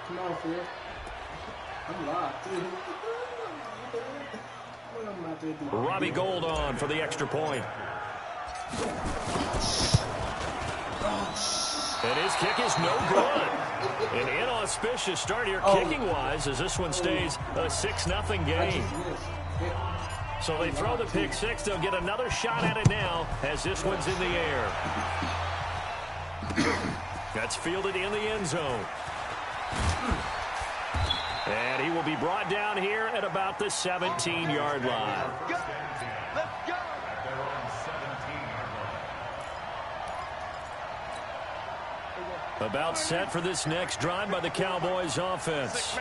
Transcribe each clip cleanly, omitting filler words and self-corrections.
Come on, Phil. I'm locked, dude. Robbie Gould on for the extra point. And his kick is no good. An inauspicious start here kicking-wise as this one stays a 6-0 game. So they throw the pick six. They'll get another shot at it now as this one's in the air. That's fielded in the end zone. And he will be brought down here at about the 17-yard line. Let's go. About set for this next drive by the Cowboys offense.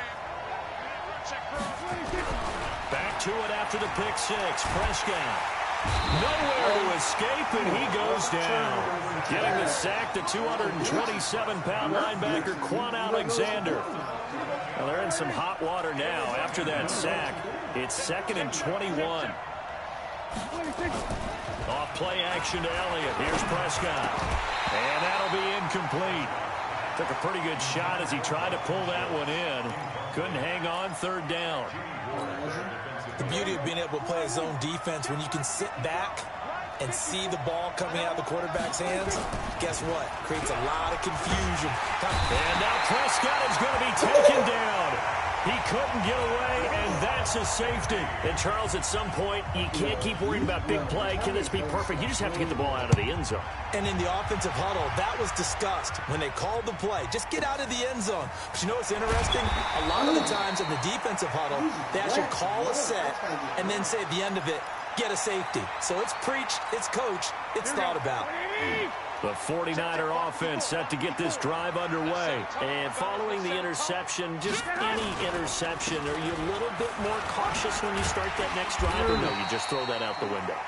Back to it after the pick six. Prescott. Nowhere to escape, and he goes down. Getting the sack, the 227-pound linebacker, Quan Alexander. Well, they're in some hot water now. After that sack, it's 2nd and 21. Off play action to Elliott. Here's Prescott. And that'll be incomplete. Took a pretty good shot as he tried to pull that one in. Couldn't hang on. 3rd down. The beauty of being able to play a zone defense when you can sit back and see the ball coming out of the quarterback's hands, guess what? Creates a lot of confusion. And now Prescott is going to be taken down. He couldn't get away, and that's a safety. And, Charles, at some point, you can't keep worrying about big play. Can this be perfect? You just have to get the ball out of the end zone. And in the offensive huddle, that was discussed when they called the play. Just get out of the end zone. But you know what's interesting? A lot of the times in the defensive huddle, they actually call a set and then say at the end of it, get a safety. So it's preached, it's coached, it's thought about. The 49er offense set to get this drive underway. And following the interception, just any interception, are you a little bit more cautious when you start that next drive, or no, you just throw that out the window?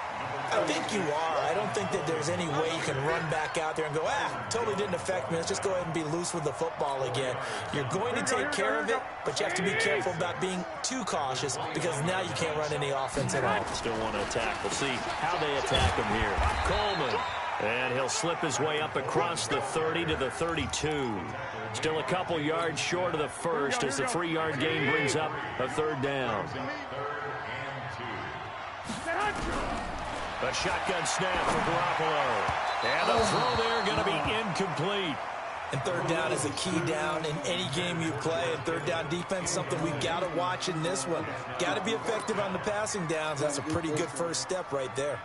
I think you are. I don't think that there's any way you can run back out there and go, totally didn't affect me. Let's just go ahead and be loose with the football again. You're going to take care of it, but you have to be careful about being too cautious because now you can't run any offense at all. Still want to attack. We'll see how they attack him here. Coleman. And he'll slip his way up across the 30 to the 32. Still a couple yards short of the first as the 3-yard gain brings up a 3rd down. A shotgun snap for Garoppolo. And the throw there going to be incomplete. And 3rd down is a key down in any game you play. And 3rd down defense, something we've got to watch in this one. Got to be effective on the passing downs. That's a pretty good first step right there.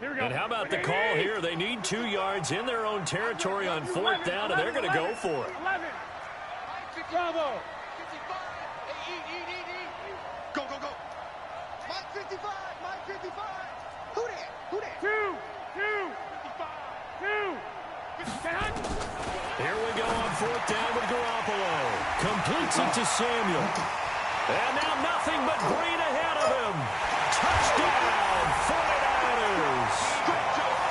And how about the call here? They need 2 yards in their own territory on 4th down, and they're going to go for it. Bravo. Go, go, go. Mike 55, Mike 55. Who that? Who that? 2, 55, 2. Here we go on 4th down with Garoppolo. Completes it to Samuel. And now nothing but green ahead of him. Touchdown, 49ers.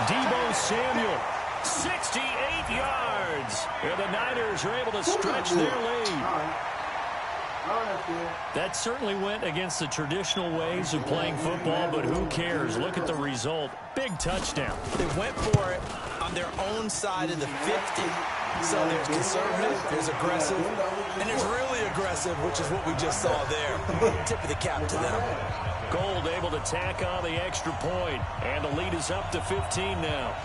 Deebo Samuel, 68 yards. And the Niners are able to stretch their lead. That certainly went against the traditional ways of playing football, but who cares? Look at the result. Big touchdown. They went for it on their own side of the 50. So there's conservative, there's aggressive, and there's really aggressive, which is what we just saw there. Tip of the cap to them. Gould able to tack on the extra point, and the lead is up to 15 now.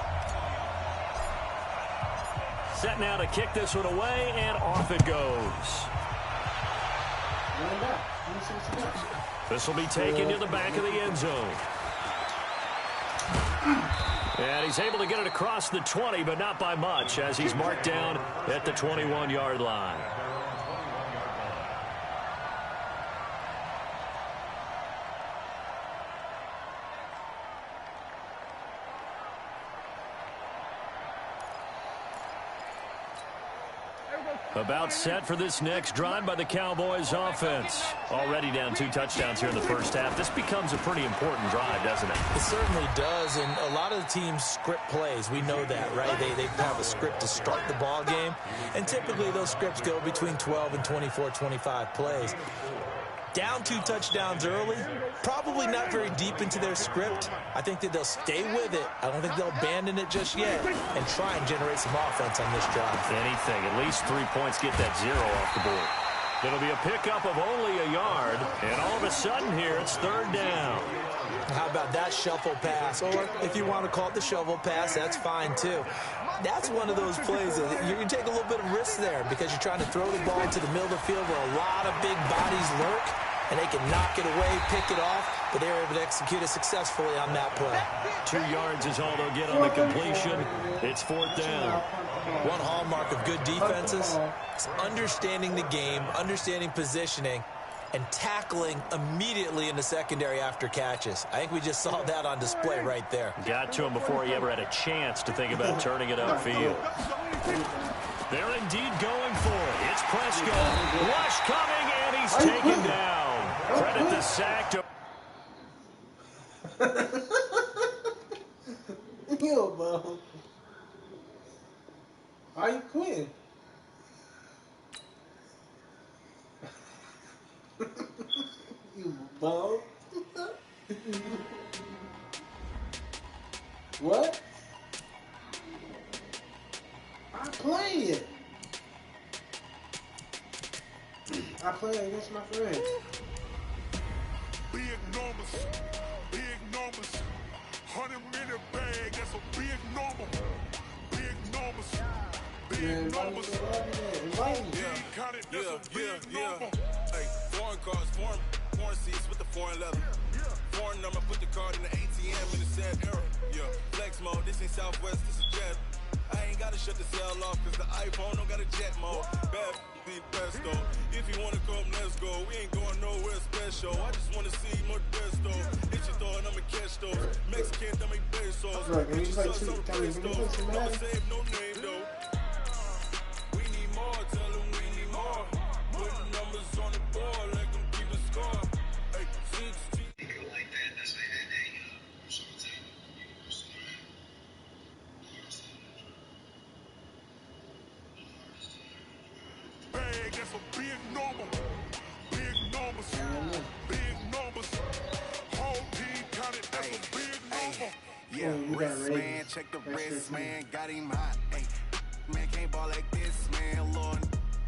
Set now to kick this one away, and off it goes. This will be taken to the back of the end zone. And he's able to get it across the 20, but not by much, as he's marked down at the 21-yard line. About set for this next drive by the Cowboys offense. Already down 2 touchdowns here in the first half. This becomes a pretty important drive, doesn't it? It certainly does, and a lot of the teams script plays. We know that, right? They have a script to start the ball game, and typically those scripts go between 12 and 24, 25 plays. down 2 touchdowns early, probably not very deep into their script. I think that they'll stay with it. I don't think they'll abandon it just yet and try and generate some offense on this drive. Anything, at least 3 points, get that 0 off the board. It'll be a pickup of only a yard, and all of a sudden here it's 3rd down. How about that shuffle pass? Or if you want to call it the shovel pass, that's fine too. That's one of those plays that you can take a little bit of risk there because you're trying to throw the ball into the middle of the field where a lot of big bodies lurk, and they can knock it away, pick it off, but they were able to execute it successfully on that play. 2 yards is all they'll get on the completion. It's 4th down. One hallmark of good defenses is understanding the game, understanding positioning, and tackling immediately in the secondary after catches. I think we just saw that on display right there. Got to him before he ever had a chance to think about turning it upfield. They're indeed going for it. It's Prescott. Rush coming, and he's taken down. Credit the sack to... Yo, bro. Why you quitting? You bum. What? I play it. I play it against my friends. Big numbers, big numbers. 100-minute bag, that's a big number. Big numbers, big numbers. Yeah. Hey, foreign cars, foreign seats with the foreign leather. Foreign number, put the card in the ATM in the sad era. Yeah, flex mode, this ain't Southwest, this is jet. I ain't gotta shut the cell off, cause the iPhone don't got a jet mode. Bad be best though. If you wanna come, let's go. We ain't going nowhere special. I just wanna see more best though. If you throw it, I'ma catch those. Mexican, that make pesos. Look, and you like two, Don't save no name though. We need more, tell them we need more. Putting numbers on the board, like them keep a score. Hey, 16. Bag, that's a big number. Big numbers. Big numbers. Whole team counted, that's a big number. Yeah, Wrist man, check the wrist man, got him hot. Hey, man can't ball like this, man. Lord,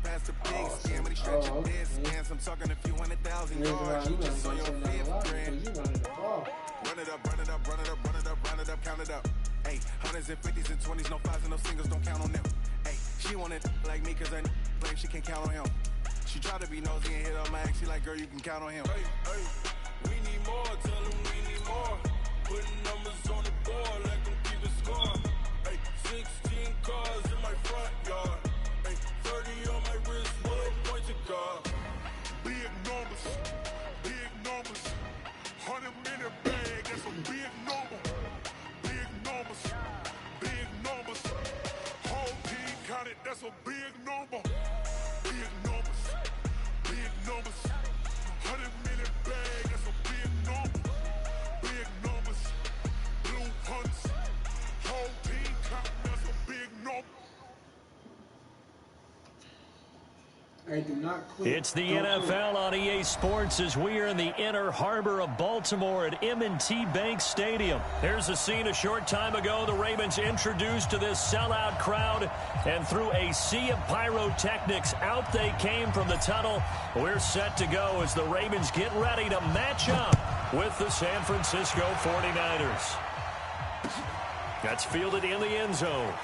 past the big skin, but he stretching this, man. So I'm talking a few 100,000 yards. You just on your 5th grand. Run it up, run it up, run it up, run it up, run it up, count it up. Hey, 100s and 50s and 20s, no 5s and no singles, don't count on them. Hey, she wanted like me, cause her claim she can't count on him. She tried to be nosy and hit on my ex. She like, girl, you can count on him. Hey, we need more, tell them we need more. Putting numbers on the board, like them keep a score. Hey, 16 cars in my front yard. Hey, 30 on my wrist, bullet pointed car. Big numbers, big numbers. 100-minute bag, that's a big number. Big numbers, big numbers. Whole team counted, that's a big number. Big numbers, big numbers. 100-minute bag, that's a big number. Big numbers, blue hunts. Whole team counting, that's a big number. I do not quit. It's the NFL on EA Sports as we are in the inner harbor of Baltimore at M&T Bank Stadium. Here's a scene a short time ago. The Ravens introduced to this sellout crowd, and through a sea of pyrotechnics, out they came from the tunnel. We're set to go as the Ravens get ready to match up with the San Francisco 49ers. That's fielded in the end zone.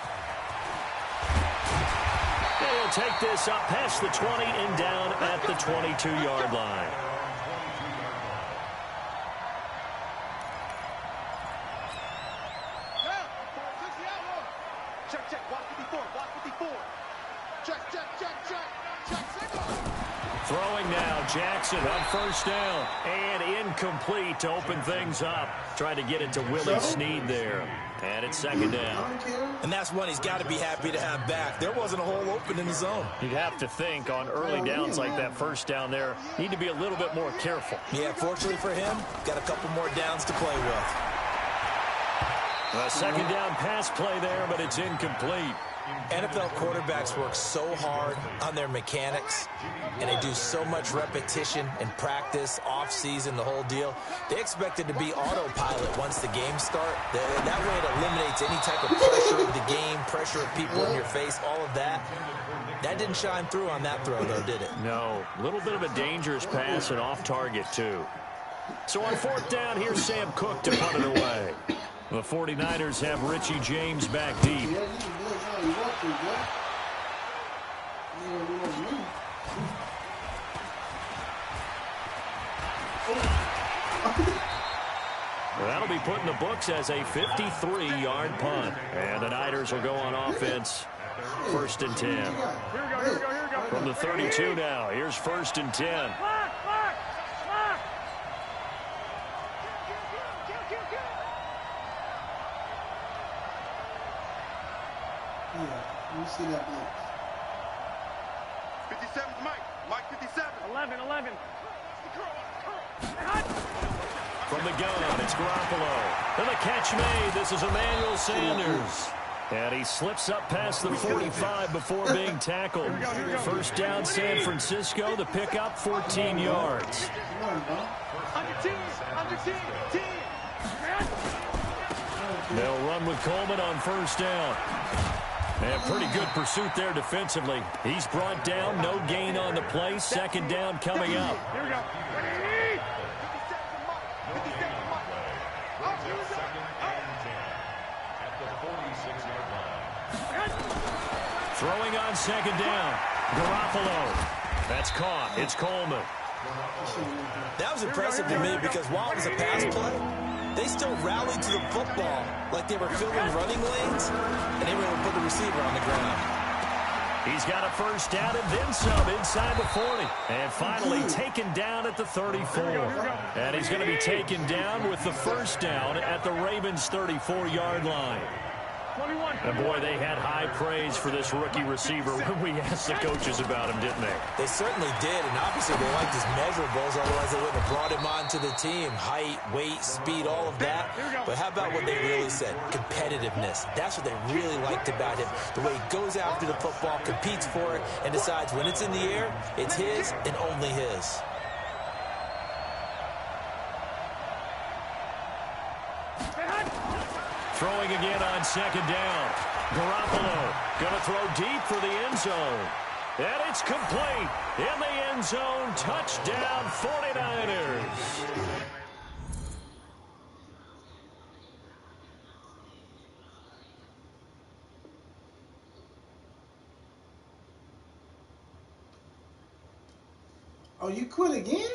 He'll take this up past the 20 and down at the 22-yard line. Check, watch 54, watch 54. Check. Throwing now, Jackson on first down. And incomplete to open things up. Trying to get it to Willie Snead there. And it's second down. And that's one he's got to be happy to have back. There wasn't a hole open in the zone. You'd have to think on early downs like that first down there, need to be a little bit more careful. Yeah, fortunately for him, got a couple more downs to play with. A second down pass play there, but it's incomplete. NFL quarterbacks work so hard on their mechanics, and they do so much repetition and practice, off-season, the whole deal. They expect it to be autopilot once the games start. That way it eliminates any type of pressure of the game, pressure of people in your face, all of that. That didn't shine through on that throw, though, did it? No. A little bit of a dangerous pass and off target, too. So on fourth down, here's Sam Cook to punt it away. The 49ers have Richie James back deep. That'll be put in the books as a 53-yard punt. And the Niners will go on offense. First and 10. From the 32 now, here's first and 10. Let me see that blitz. 57 Mike 57. 11. From the gun, it's Garoppolo. And the catch made. This is Emmanuel Sanders. And he slips up past the 45 before being tackled. First down, San Francisco. The pickup, 14 yards. They'll run with Coleman on first down. And pretty good pursuit there defensively. He's brought down, no gain on the play. Second down coming up. Here we go. Throwing on second down. Garoppolo. That's caught. It's Coleman. That was impressive to me because while it was a pass play, they still rallied to the football like they were filling running lanes, and they were able to put the receiver on the ground. He's got a first down and then some inside the 40. And finally taken down at the 34. And he's going to be taken down with the first down at the Ravens' 34-yard line. And boy, they had high praise for this rookie receiver when we asked the coaches about him, didn't they? They certainly did, and obviously they liked his measurables, otherwise they wouldn't have brought him onto the team. Height, weight, speed, all of that. But how about what they really said? Competitiveness. That's what they really liked about him. The way he goes after the football, competes for it, and decides when it's in the air, it's his and only his. Throwing again on second down. Garoppolo going to throw deep for the end zone. And it's complete. In the end zone, touchdown 49ers. Oh, you quit again?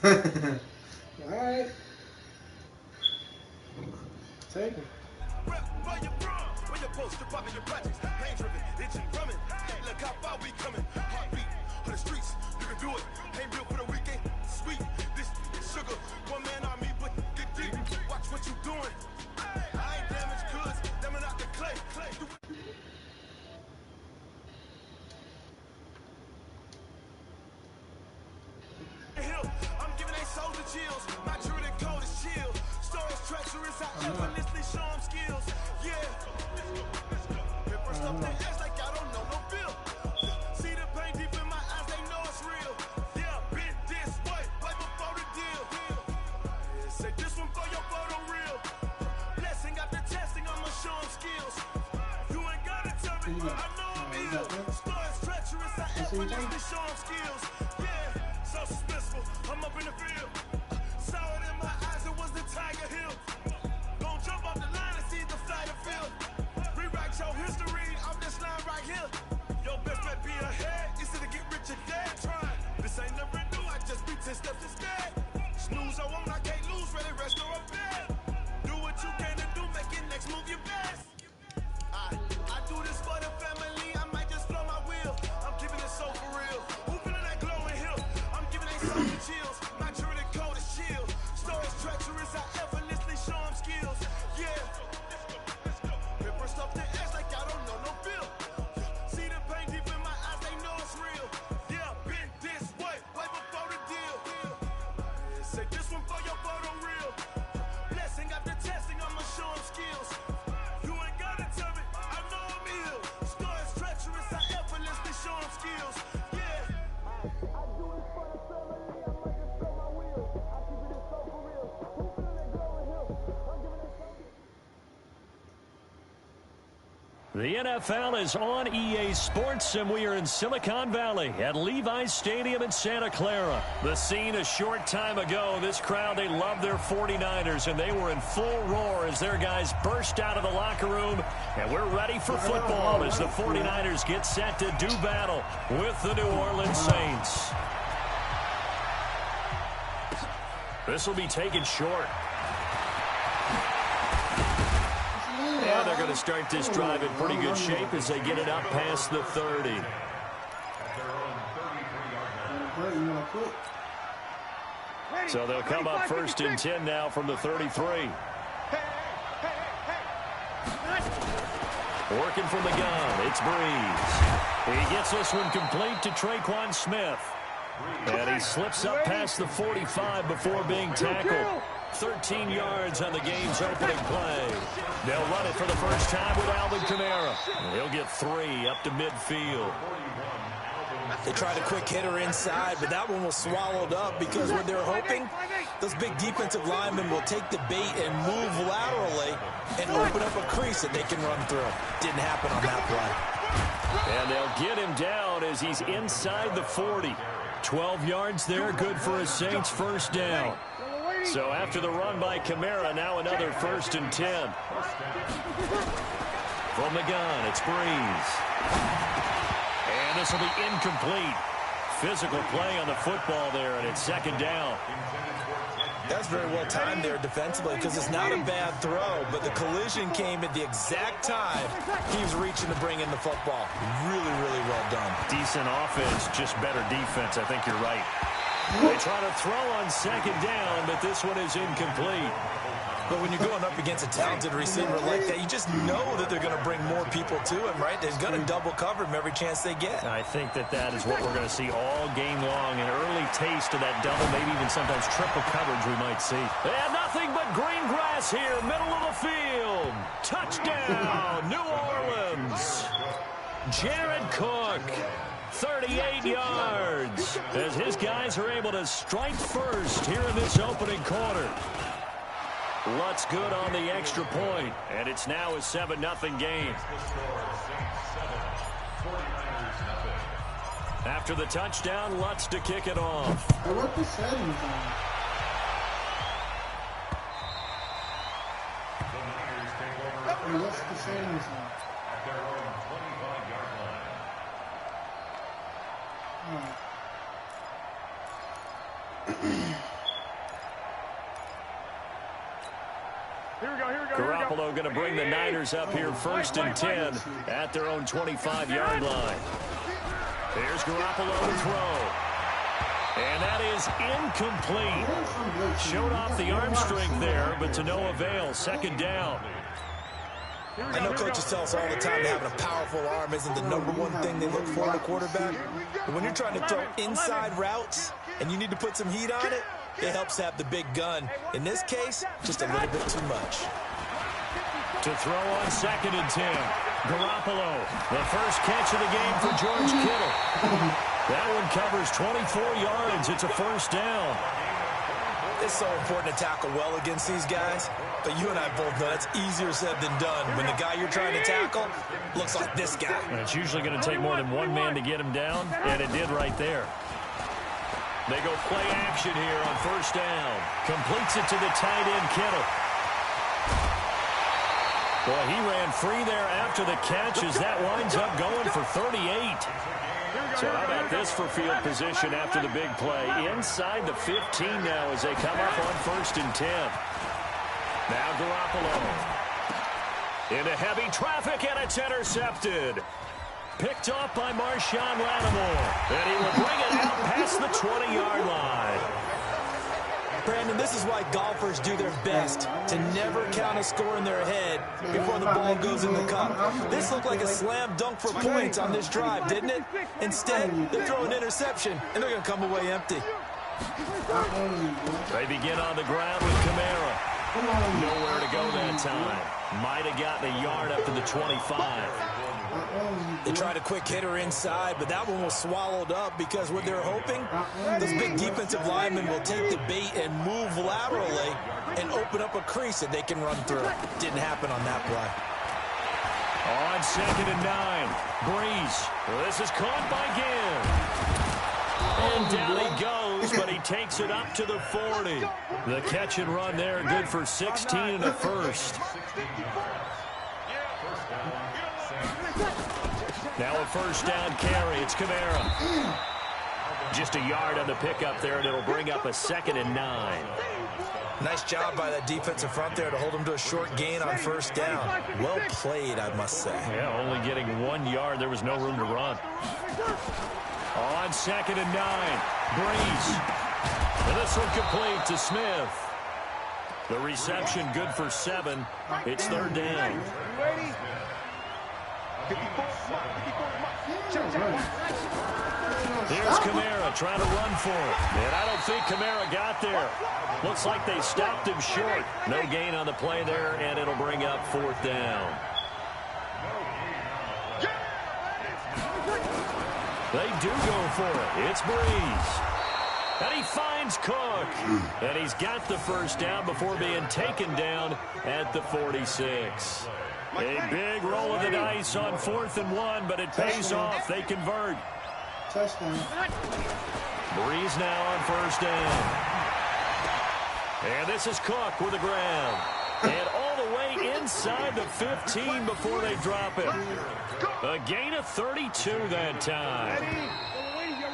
All right. Take it. Snooze, I won't, I can't lose, ready, rest or a bed. Do what you can to do, make it next move your best. I do this for the family, I might just blow my wheel. I'm keeping it so for real. Who feeling that glowing hill? I'm giving they soul the chills. Not true, the cold is chill. Stories treacherous, I effortlessly show them skills. Yeah. Ripper stuff the edge like I don't know no bill. See the pain deep in my eyes, they know it's real. Yeah, been this way before the deal. Say this one for your photo real. Blessing after testing, I'ma show them skills. You ain't gotta tell me, I know I'm ill. Stories treacherous, I effortlessly show them skills. Yeah. I do it for the family, I might just blow my wheel. I keep it so for real. Who feeling that glowing hill? I'm giving it so. The NFL is on EA Sports, and we are in Silicon Valley at Levi's Stadium in Santa Clara. The scene a short time ago. This crowd, they love their 49ers, and they were in full roar as their guys burst out of the locker room. And we're ready for football as the 49ers get set to do battle with the New Orleans Saints. This will be taken short. Yeah, they're going to start this drive in pretty good shape as they get it up past the 30. So they'll come up 1st and 10 now from the 33. Working from the gun, it's Breeze. He gets this one complete to Traquan Smith. And he slips up past the 45 before being tackled. 13 yards on the game's opening play. They'll run it for the first time with Alvin Kamara. He'll get 3 up to midfield. They tried a quick hitter inside, but that one was swallowed up because what they're hoping, those big defensive linemen will take the bait and move laterally and open up a crease that they can run through. Didn't happen on that play. And they'll get him down as he's inside the 40. 12 yards there, good for a Saints first down. So after the run by Kamara, now another 1st and 10. From the gun, it's Breeze. And this will be incomplete. Physical play on the football there, and it's 2nd down. That's very well timed there defensively because it's not a bad throw, but the collision came at the exact time he was reaching to bring in the football. Really, really well done. Decent offense, just better defense. I think you're right. They try to throw on 2nd down, but this one is incomplete. But when you're going up against a talented receiver like that, you just know that they're going to bring more people to him, right? They're going to double cover him every chance they get. I think that is what we're going to see all game long. An early taste of that double, maybe even sometimes triple coverage we might see. And nothing but green grass here, middle of the field. Touchdown, New Orleans. Jared Cook. 38 yards as his guys are able to strike first here in this opening quarter. Lutz good on the extra point, and it's now a 7-0 game. After the touchdown, Lutz to kick it off. I want the settings on. What's the settings on? Garoppolo going to bring the Niners up here 1st and 10 at their own 25-yard line. Here's Garoppolo to throw. And that is incomplete. Showed off the arm strength there, but to no avail. 2nd down. I know coaches tell us all the time that having a powerful arm isn't the #1 thing they look for in a quarterback. But when you're trying to throw inside routes and you need to put some heat on it, it helps have the big gun. In this case, just a little bit too much. To throw on 2nd and 10. Garoppolo, the first catch of the game for George Kittle. That one covers 24 yards. It's a 1st down. It's so important to tackle well against these guys, but you and I both know that's easier said than done when the guy you're trying to tackle looks like this guy. And it's usually going to take more than one man to get him down, and it did right there. They go play action here on 1st down. Completes it to the tight end, Kittle. Boy, he ran free there after the catch as that winds up going for 38. So how about this for field position after the big play? Inside the 15 now as they come up on 1st and 10. Now Garoppolo. Into heavy traffic, and it's intercepted. Picked off by Marshawn Lattimore. And he will bring it out past the 20-yard line. Brandon, this is why golfers do their best to never count a score in their head before the ball goes in the cup. This looked like a slam dunk for points on this drive, didn't it? Instead, they throw an interception, and they're going to come away empty. They begin on the ground with Kamara. Nowhere to go that time. Might have gotten a yard up to the 25. They tried a quick hitter inside, but that one was swallowed up because what they're hoping, those big defensive linemen will take the bait and move laterally and open up a crease that they can run through. Didn't happen on that play. On 2nd and 9, Breeze. This is caught by Ginn. And down he goes, but he takes it up to the 40. The catch and run there, good for 16 and a first. Now a 1st down carry. It's Kamara. Just a yard on the pickup there, and it'll bring up a 2nd and 9. Nice job by that defensive front there to hold him to a short gain on 1st down. Well played, I must say. Yeah, only getting 1 yard. There was no room to run. On 2nd and 9, Breeze. And this one complete to Smith. The reception good for 7. It's 3rd down. Here's Kamara trying to run for it. And I don't think Kamara got there. Looks like they stopped him short. No gain on the play there, and it'll bring up 4th down. They do go for it. It's Breeze. And he finds Cook. And he's got the 1st down before being taken down at the 46. A big roll of the dice on 4th and 1, but it pays off. They convert. Touchdown. Breeze now on 1st down. And this is Cook with the ground. And all the way inside the 15 before they drop him. A gain of 32 that time.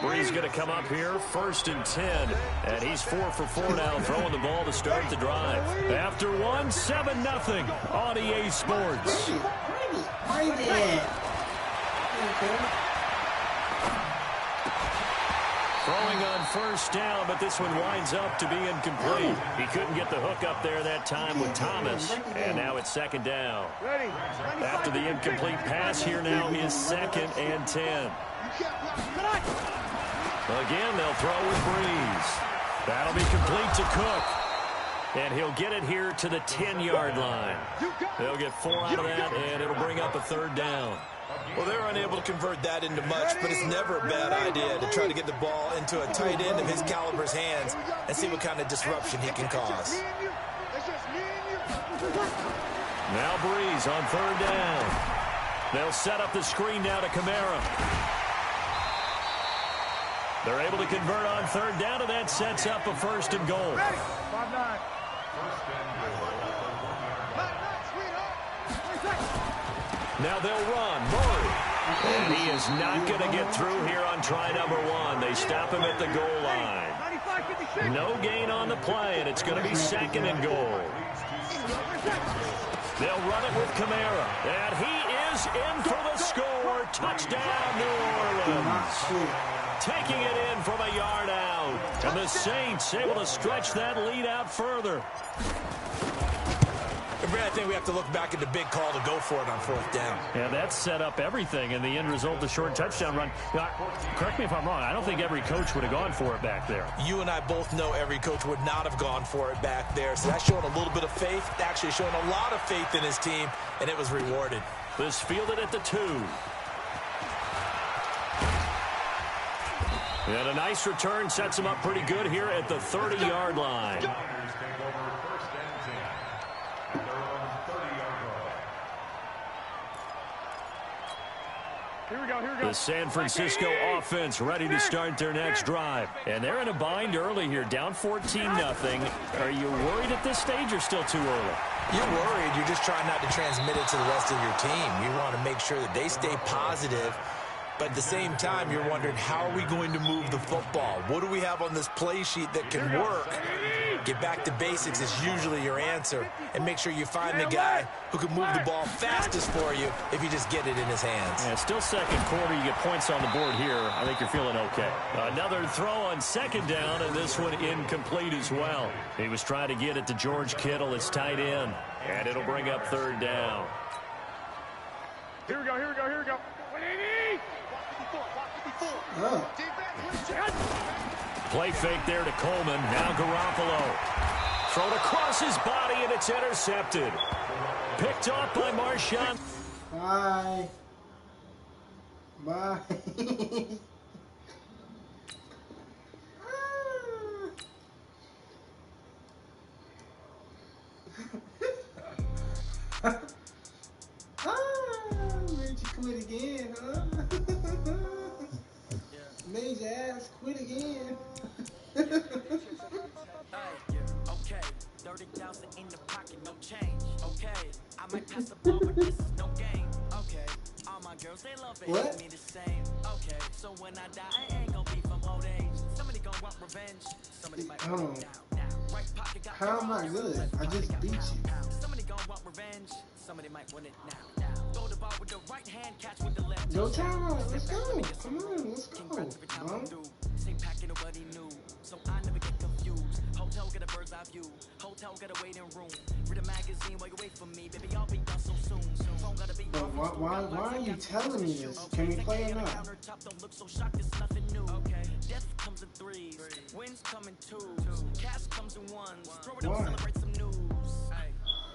Breeze going to come up here, 1st and 10. And he's 4 for 4 now, throwing the ball to start the drive. After 1, 7-0 on EA Sports. Throwing on 1st down, but this one winds up to be incomplete. He couldn't get the hook up there that time with Thomas, and now it's 2nd down. After the incomplete pass, here now is 2nd and 10. Again, they'll throw with Breeze. That'll be complete to Cook. And he'll get it here to the 10-yard line. They'll get 4 out of that, and it'll bring up a 3rd down. Well, they're unable to convert that into much, but it's never a bad idea to try to get the ball into a tight end of his caliber's hands and see what kind of disruption he can cause. Now Breeze on 3rd down. They'll set up the screen now to Kamara. They're able to convert on 3rd down, and that sets up a 1st and goal. Now they'll run. Murray. And he is not going to get through here on try number 1. They stop him at the goal line. No gain on the play, and it's going to be 2nd and goal. They'll run it with Kamara. And he is in for the score. Touchdown, New Orleans. Taking it in from a yard out. And the Saints able to stretch that lead out further. I think we have to look back at the big call to go for it on 4th down. Yeah, that set up everything, and the end result, the short touchdown run. Now, correct me if I'm wrong. I don't think every coach would have gone for it back there. You and I both know every coach would not have gone for it back there. So that's showing a little bit of faith, actually showing a lot of faith in his team, and it was rewarded. This fielded at the 2. And a nice return sets him up pretty good here at the 30-yard line. Here we go. The San Francisco offense ready to start their next drive. And they're in a bind early here, down 14-0. Are you worried at this stage or still too early? You're worried. You're just trying not to transmit it to the rest of your team. You want to make sure that they stay positive. But at the same time, you're wondering, how are we going to move the football? What do we have on this play sheet that can work? Get back to basics is usually your answer. And make sure you find the guy who can move the ball fastest for you if you just get it in his hands. Yeah, still second quarter. You get points on the board here. I think you're feeling okay. Another throw on second down, and this one incomplete as well. He was trying to get it to George Kittle, his tight end. And it'll bring up third down. Here we go. Play fake there to Coleman. Now Garoppolo. Thrown across his body, and it's intercepted. Picked off by Marshawn. Bye. Made you quit again, huh? Made your ass quit again. Okay, 30,000 in the pocket, no change. Okay, I might pass the ball, but this is no game. Okay, all my girls, they love it, hate me the same. Okay, so when I die, I ain't gonna be from old age. Somebody gonna want revenge. Somebody might want it now. Right pocket got How am I good? I just beat you. Somebody gonna want revenge. Somebody might want it now. Throw the ball with the right hand, catch with the left. No time. Let's go. Come on, let's go. Same packet, nobody knew. So I never get confused. Hotel get a bird's eye view. Hotel get a waiting room. Read a magazine while you wait for me. Baby, I'll be done so soon. Phone gotta be why are you telling me this? Can we play or not? Don't look so shocked, it's nothing new. Okay. Death comes in threes. Wins come in twos. Cash comes in ones. Throw it up, celebrate some news.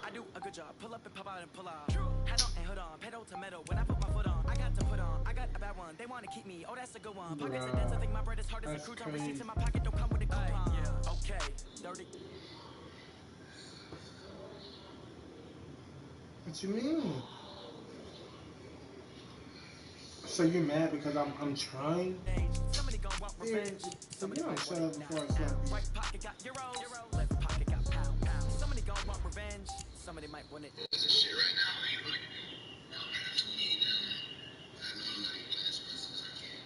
I do a good job. Pull up and pop out and pull out. Head on and hood on. Pedal to metal. When I put my foot on, I got to put on. I got a bad one. They want to keep me. Oh, that's a good one. Pockets and dents. I think my bread is hard as a crouton. Receipts in my pocket don't come with a coupon. Okay. 30. What you mean? So you're mad because I'm trying? Somebody gonna want revenge. Somebody gonna shut up before I slap you. Right pocket got euros. Left pocket got pound. Somebody gonna want revenge. Somebody might want it. Shit right now, I ain't fucking. I have to leave now. I know I'm not even playing as much as I can.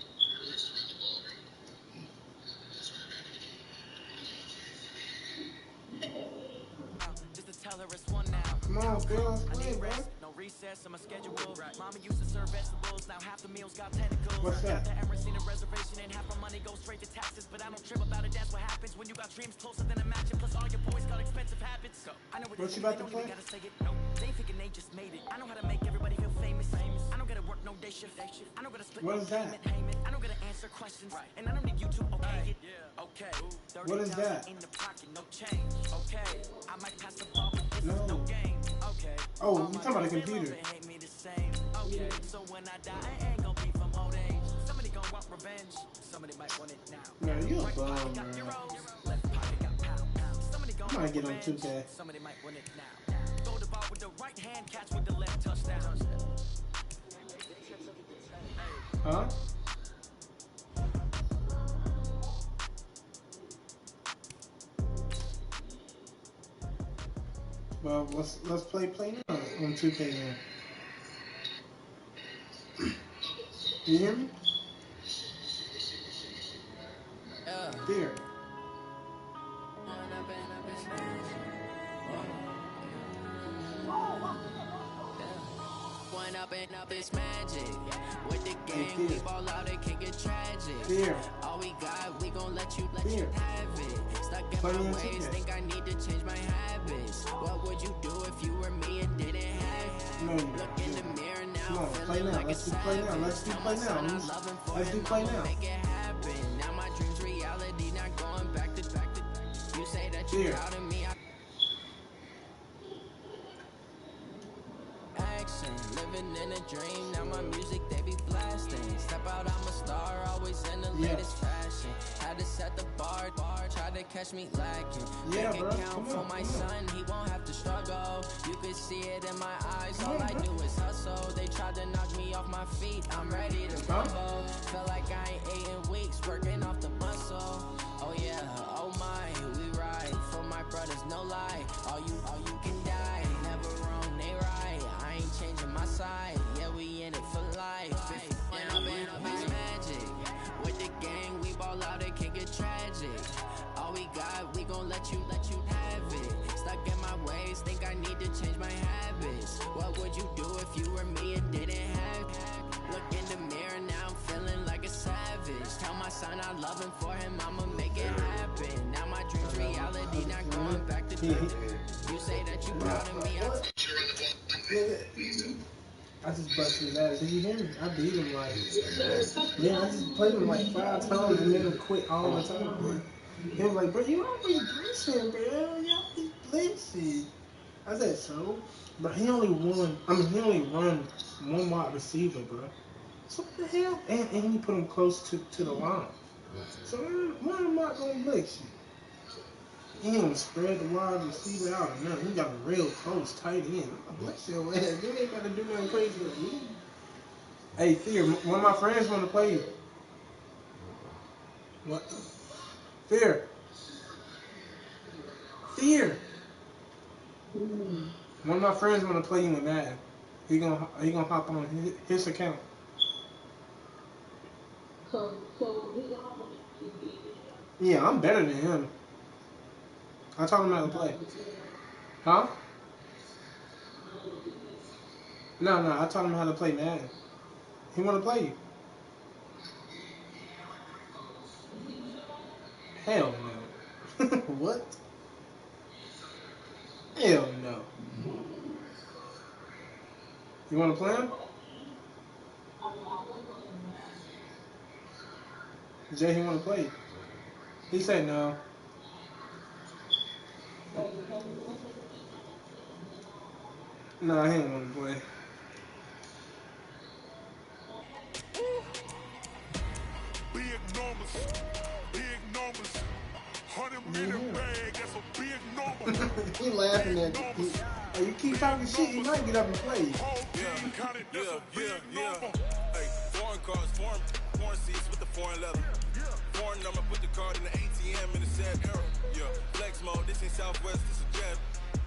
Let's run the ball, bro. That's where I'm at. Just to tell her it's one now. Come on, Bill. I Play, need bro. rest, no recess on my schedule. Mama used to serve vegetables, now half the meals got tentacles. What's that? Got the Emerson reservation and half my money goes straight to taxes. But I don't trip about it, that's what happens when you got dreams closer than imagine. Plus all your boys got expensive habits. I know what you about to play? Gotta say it. No, they thinking they just made it. I know how to make everybody feel famous. I don't gotta work no day shift. I don't gotta split What no is that? payment. I don't gotta answer questions. And I don't need you to okay it. Okay. What is that? In the pocket, no change. Okay. I might pass the ball, but this is no game. Okay. Oh, you talking about a computer? Hate me the same. Okay, so when I die, I ain't gonna be from old age. Somebody gonna want revenge. Somebody might want it now. Man, you a Right bum, pocket got man. euros. Left pocket got pound. Somebody gonna I might want get on revenge. 2K. Somebody might want it now. Throw the ball with the right hand, catch with the left touchdown. Huh? Well, let's play now on 2K now. You hear me? Here. One up and up is magic. With the game, we ball out, it can get tragic. Here. All we got, we gon' let you Here. have it. Stuck in Play me my in ways, 2K. think I need to change my habits. What would you do if you were me and didn't have No, it? Look in the mirror now, Come on, play feeling now. like Let's a do play now. savage. Let's do Tell play my now. son I Let's- love him for let's do it, play I'ma now. make it happen. Now my dreams reality, not going back to. You say that you Here. proud of me, action, living in a dream. Now my music they be blasting. Step out, I'm a star, always in the latest fashion. Had to set the bar, try to catch me lacking. Yeah, Make bro, it count come for on, my come on. son, he won't have to struggle. You could see it in my eyes. All I do is hustle. muscle. They tried to knock me off my feet. I'm ready to rumble. Feel like I ain't ate in weeks, working off the muscle. Oh yeah, oh my, we ride for my brothers, no lie. All you can die. Never wrong, they right. I ain't changing my side. Yeah, we in it for life. Now it's magic. With the gang, we ball out, it can get tragic. All we got, we gon' let you have it. Stuck in my ways, think I need to change my habits. What would you do if you were me and didn't have it? Look in the mirror, now I'm feeling like a savage. Tell my son I love him, for him I'ma make it happen. Now my dream's reality, not going back to church. You say that you proud of me, I just busted his ass. Did you hear me? I beat him like, yeah, I just played him like 5 times and made him quit all the time, bro. He was like, bro, you always blitzing, bro. You always blitzing. I said, so? But he only run one wide receiver, bro. So what the hell? And he put him close to the line. So why am I going to blitz you? He ain't spread the wide receiver out or nothing. He got a real close tight end. I'm bless your ass. You ain't got to do nothing crazy with me. Hey, Fear, one of my friends want to play you. What? Fear. Fear. One of my friends want to play you in Madden. He gonna hop on his account. Yeah, I'm better than him. I taught him how to play. Huh? No, I taught him how to play Madden. He want to play you. Hell no. What? Hell no. You want to play him? Jay, he want to play you. He said no. No, he didn't want to play. Big numbers. 100 million bag, that's a big number. He laughing at you. Hey, you keep talking shit, you might get up and play. Yeah. Hey, foreign cars, foreign seats with the foreign leather. Foreign number, put the card in the ATM in the sad era. Yeah, flex mode, this ain't Southwest, this is jet.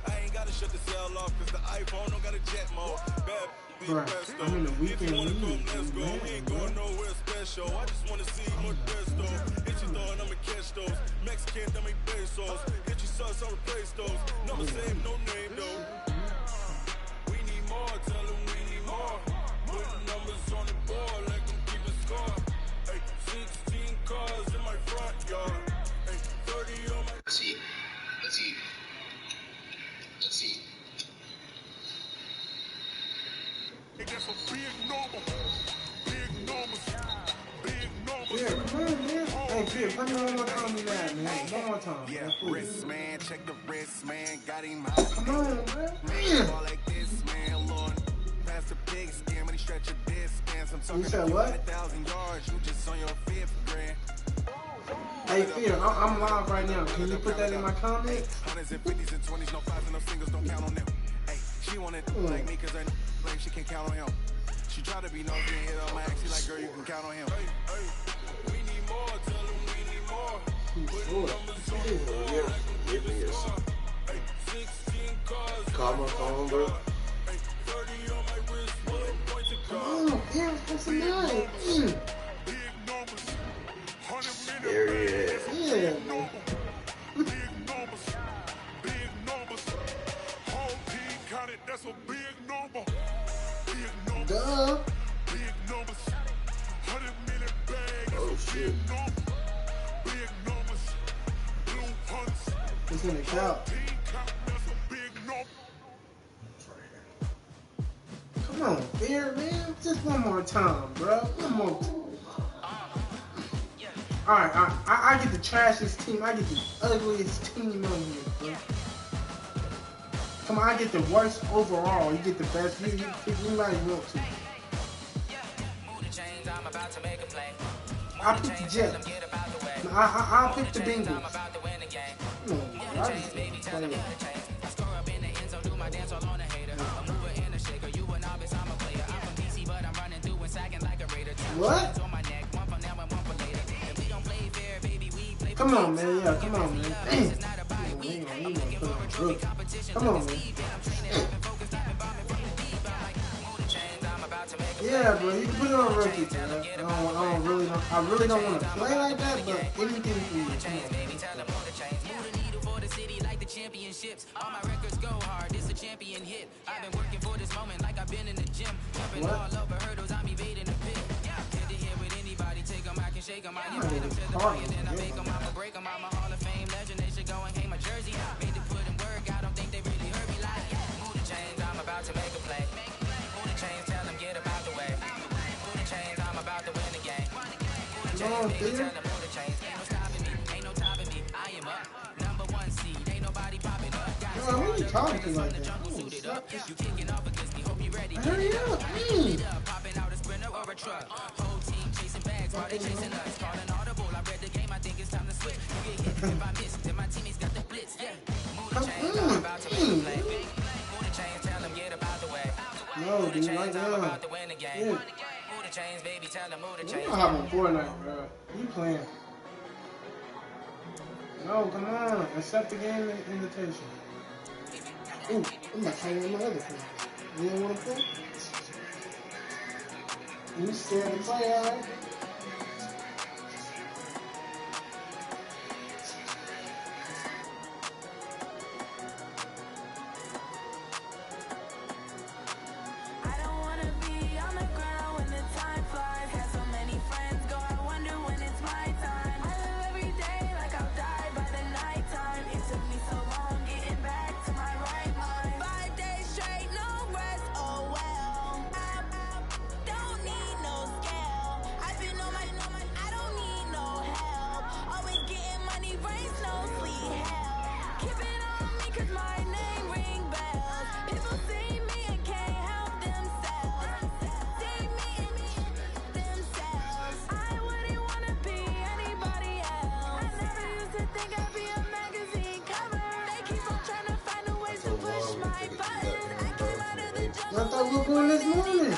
I ain't gotta shut the cell off, cause the iPhone don't got a jet mode. Bad. Bruh, I'm in the weekend league. Let's go. We ain't going nowhere special. I just wanna see more Desto. Hit your thought, I'ma catch those. Mexican, that make pesos. Hit your sauce, I'll replace those. Never same, no name though. We need more, tell them we need more. Put numbers on the board like I'm keeping score. Hey, 16 cars in my front yard. Hey, 30 on my. Let's see. That's a big number. Big numbers. Yeah, come on, man. Hey, Fear, play me one more time with that, man. One more time. Yeah, wrist man, check the wrist man, got him hot. Come on, man. All like this, man, Lord. Past the big skin when he stretch your distance. I'm talking You said what? 1,000 yards, you just on your 5th grand. Hey, Fear, I'm live right now. Can you put that in my comments? 100s and 50s and 20s, no 5s and no singles, don't count on them. Hey, she wanna like me cause I know like she can count on him. She try to be nosy and hit on my ass, she like, girl, you can count on him. Hey, we need more, tell them we need more. Put numbers on the board, like I'm keeping score. Hey, 16 cars. Call my phone, bro. Hey, 30 on my wrist, bullet points to car. Oh, yeah, that's a nine. Big numbers. 100 million. There he is. Yeah. Big numbers. Whole team counted, that's a big number. Big numbers. Duh. Big numbers. 100 million bags. Oh, shit. Big numbers. Blue hunts. It's gonna count. Team count, that's a big number. Come on, Fear, man. Just one more time, bro. One more time. Alright, I get the trashiest team. I get the ugliest team on here, bro. Come on, I get the worst overall. You get the best. You pick anybody you want to. I'll pick the Jets. I'll pick the Bengals. No, I just play it. What? Come on, man. Yeah, come on, man. Damn. Come on, man. Yeah, bro, you can put it on rookie, bro. I really don't want to play like that, but anything for you. Come on, Championships, all my records go hard. This a champion hit. I've been working for this moment like I've been in the gym. Jumping all over hurdles, I'm evading the pit. Get to here with anybody, take them, I can shake them. I can hit them to the point, and then I make them. I'ma break them. I'm a Hall of Fame legend. They should go and hang my jersey. Made to put in work. I don't think they really heard me like. Move the chains, I'm about to make a play. Move the chains, tell them get up out the way. Move the chains, I'm about to win the game. Move the chains, baby, tell them move the chains. Ain't no stopping me, ain't no topping me. I am up, number one seed. Ain't nobody popping up. who are you talking to like that? You kicking off against me, hope you ready. Hurry up, Popping out a sprinter or a truck. Whole team chasing bags while they chasing us. Calling audible, I read the game, I think it's time to switch. You get hit if I miss, then my teammates got the blitz. Yeah, move the chains, I'm about to win the play. Move the chains, tell them get up out the way. No, dude, right I'm now. about to win the game. Move the chains, baby, tell them move the chains. You don't have a Fortnite, bro. You playing. No, come on. Accept the game invitation. Ooh, I'm not playing my other phone. You don't want to play? You scared to play, alright? I don't wanna be on the ground when the time flies. Had so many friends go, I wonder when it's my time. I live every day like I'll die by the nighttime. It took me so long getting back to my right mind. 5 days straight, no rest, oh well. I don't need no scale. I've been on my, I don't need no help. Always getting money, rains, no sleep, hell. Keep it on me 'cause my name ring bells. People see me and can't help themselves. See me themselves. I wouldn't wanna be anybody else. I never used to think I'd be a magazine cover. They keep on trying to find a way to push my buttons. I came out of the jungle. I thought we were going this morning.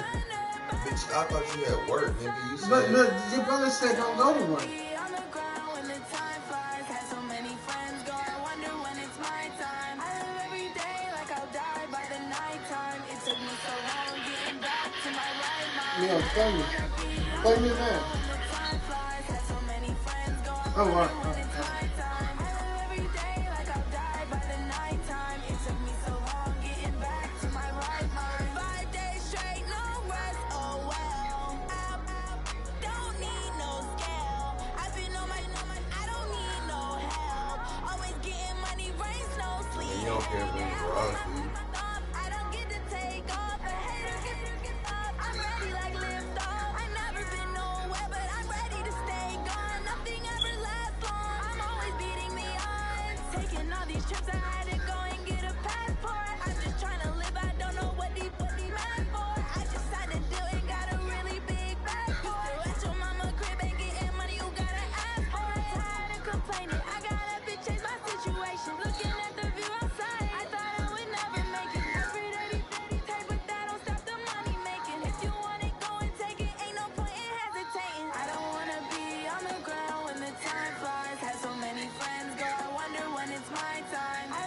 Bitch, I thought you had work, nigga. You said. But your brother said don't go to work. On the ground when the time flies. Had so many friends go, I wonder when it's my time. I live every day like I'll die by the nighttime. It took me so long getting back to my right mind. Yeah, play me. Play me now. Oh, wow. You don't care if it's wrong for you. I don't get to take off. A hater get off. I'm ready like lift off. I've never been nowhere, but I'm ready to stay gone. Nothing ever lasts long. I'm always beating the odds. Taking all these trips, I had to go and get a passport. I'm just trying to live. I don't know what he meant for. I just had to do it. Got a really big passport. You still at your mama crib and getting money. You gotta ask for it. Tired of complaining. I gotta bitch change my situation. Looking at the view outside. I thought I would never make it. Every dirty tape, but that don't stop the money making. If you want it, go and take it. Ain't no point in hesitating. I don't wanna be on the ground when the time flies. Had so many friends go, I wonder when it's my time. I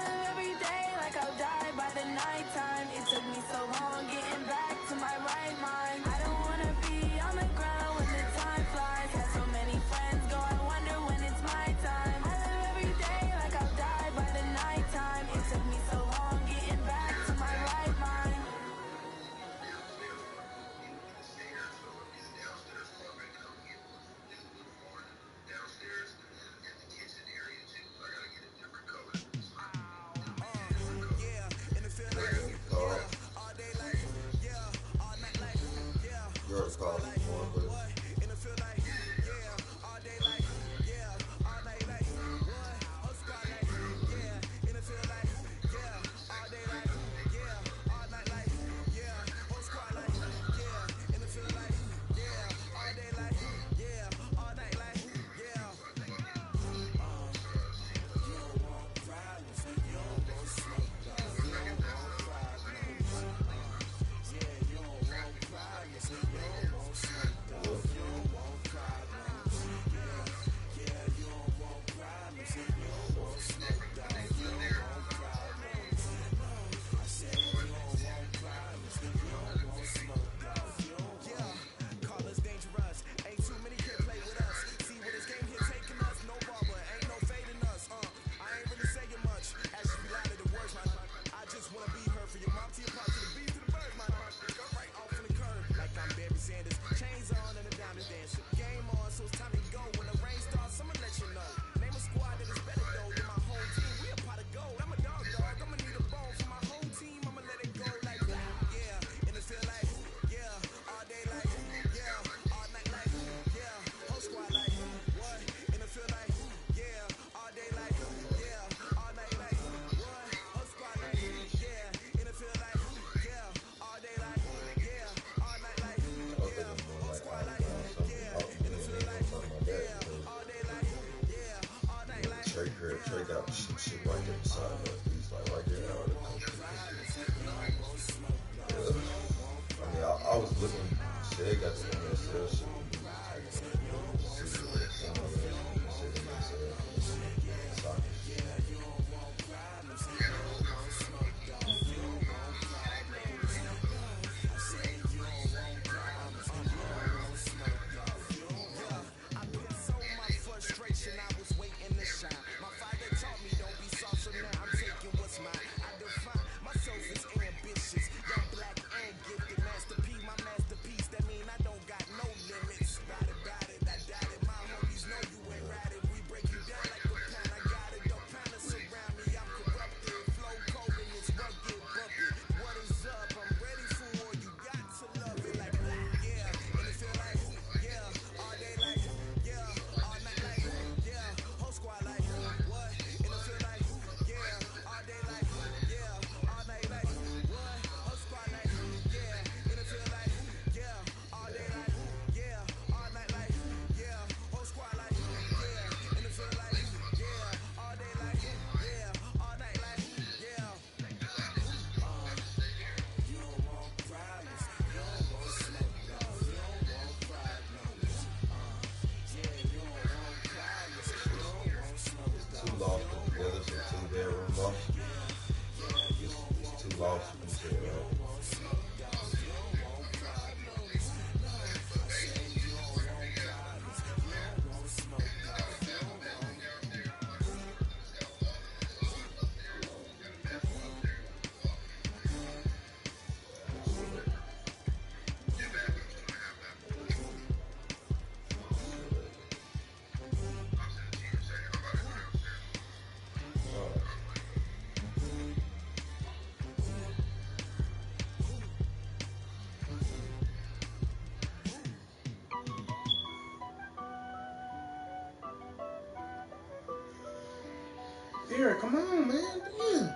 Spirit. Come on, man. Damn.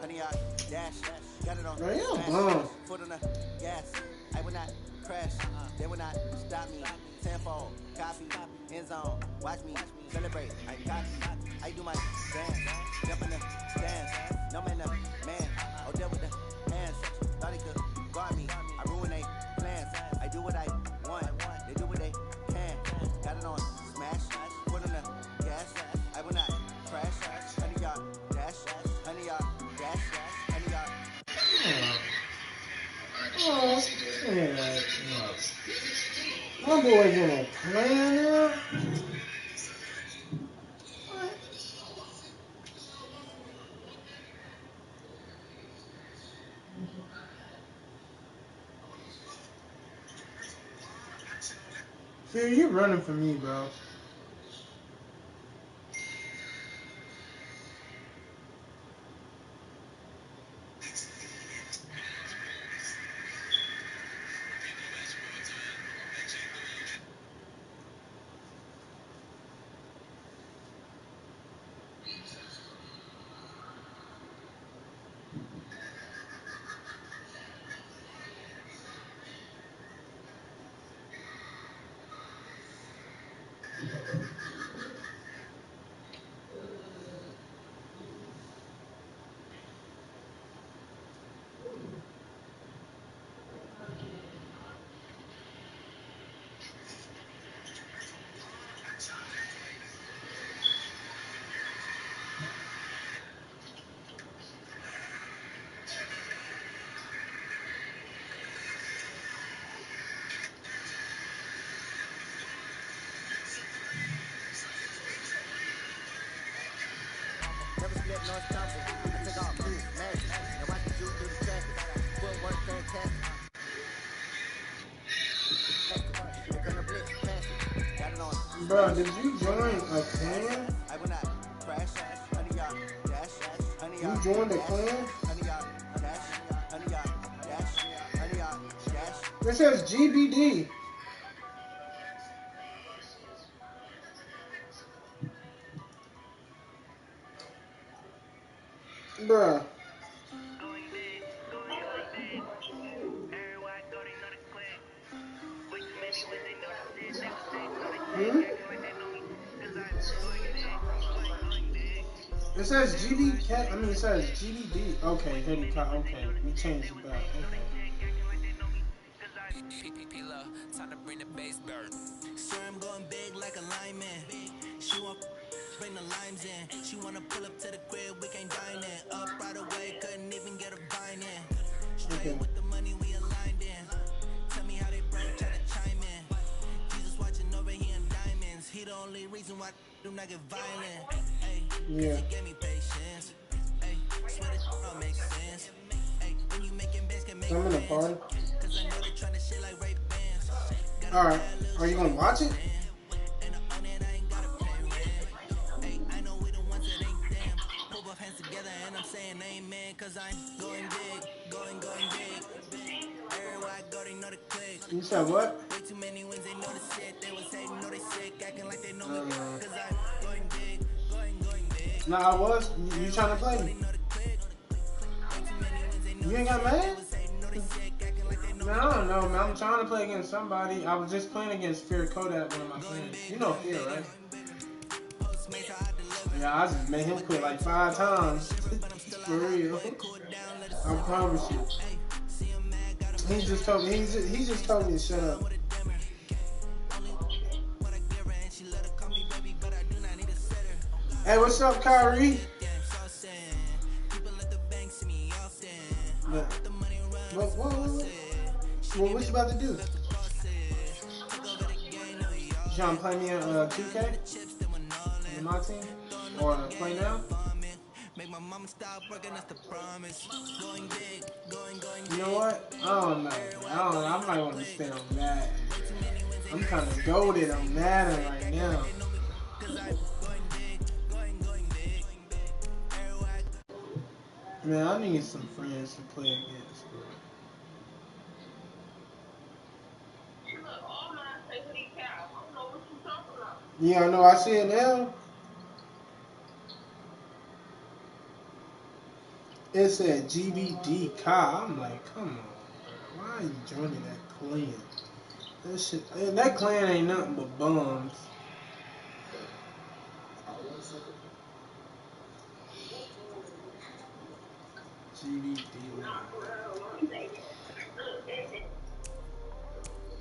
Honey, I dash, got it on Man, you're smash, bum. foot on the gas. I will not crash, they will not stop me. Tenfold, copy, end zone, watch me celebrate. I'm cocky, I do my dance, jump in the stands. No man, the man, oh, deal with the hands. Thought he could guard me, I ruin they plans. I do what I want, they do what they can. Got it on smash, foot on the gas. I will not crash, honey, y'all dash, honey, y'all dash, honey, y'all. Oh, yeah. My boy's in a plan now. Fear, you running for me, bro. Never slip nor stumble. I took off, magic. Now watch me zoom through the traffic. Footwork fantastic. Here come the blitz, pass it. Got it on. Bro, did you join a clan? I will not crash. Honey, y'all dash. Honey, You y'all joined a dash. clan? Honey, y'all dash. Honey, y'all dash. Honey, y'all dash. It says GBD. Bruh. Hmm? It says GBK. I mean, it says GBD. Okay, Heady Cop. Okay, we changed it back. Okay. Time to bring the bass bird. Swear I'm going big like a lineman. She want bring the limes in. She wanna pull up to the crib, we can't dine in. Up right away, couldn't even get a vine in. Straight Okay. with the money we aligned in. Tell me how they broke, try to chime in. Jesus watching over here in diamonds. He the only reason why do not get violent. Hey, Yeah. he gave me patience. Hey, swear this don't make sense. Hey, when you making bands can make So I'm in a friends. party. Cause I know they tryna shit like Ray Bans. Alright. Are you gonna watch it? And I own it, I ain't gotta pay rent. Hey, I know we the ones that ain't them. Pull both hands together and I'm saying amen. Cause I'm going big, going big. Everywhere I go, they know the click. You said what? Way too many wins, they know the shit. They was hating, know they sick, acting like they know me. Cause I'm going big, going big. Nah, I was. You trying to play me? You ain't got mad? Man, I don't know, man. I'm trying to play against somebody. I was just playing against Fear Kodak, one of my friends. You know Fear, right? Yeah, I just made him quit like 5 times. For real. I promise you. He just told me. He just told me to shut up. Hey, what's up, Kyrie? What you about to do? You trying to play me in 2K? In my team? Or play now? You know what? I don't know. I might want to stay on that. I'm kind of goaded on Madden right now. Man, I need some friends to play against, bro. Yeah, I know. I see it now. It said GBD Kai. I'm like, come on, bro. Why are you joining that clan? That shit, that clan ain't nothing but bums. GBD.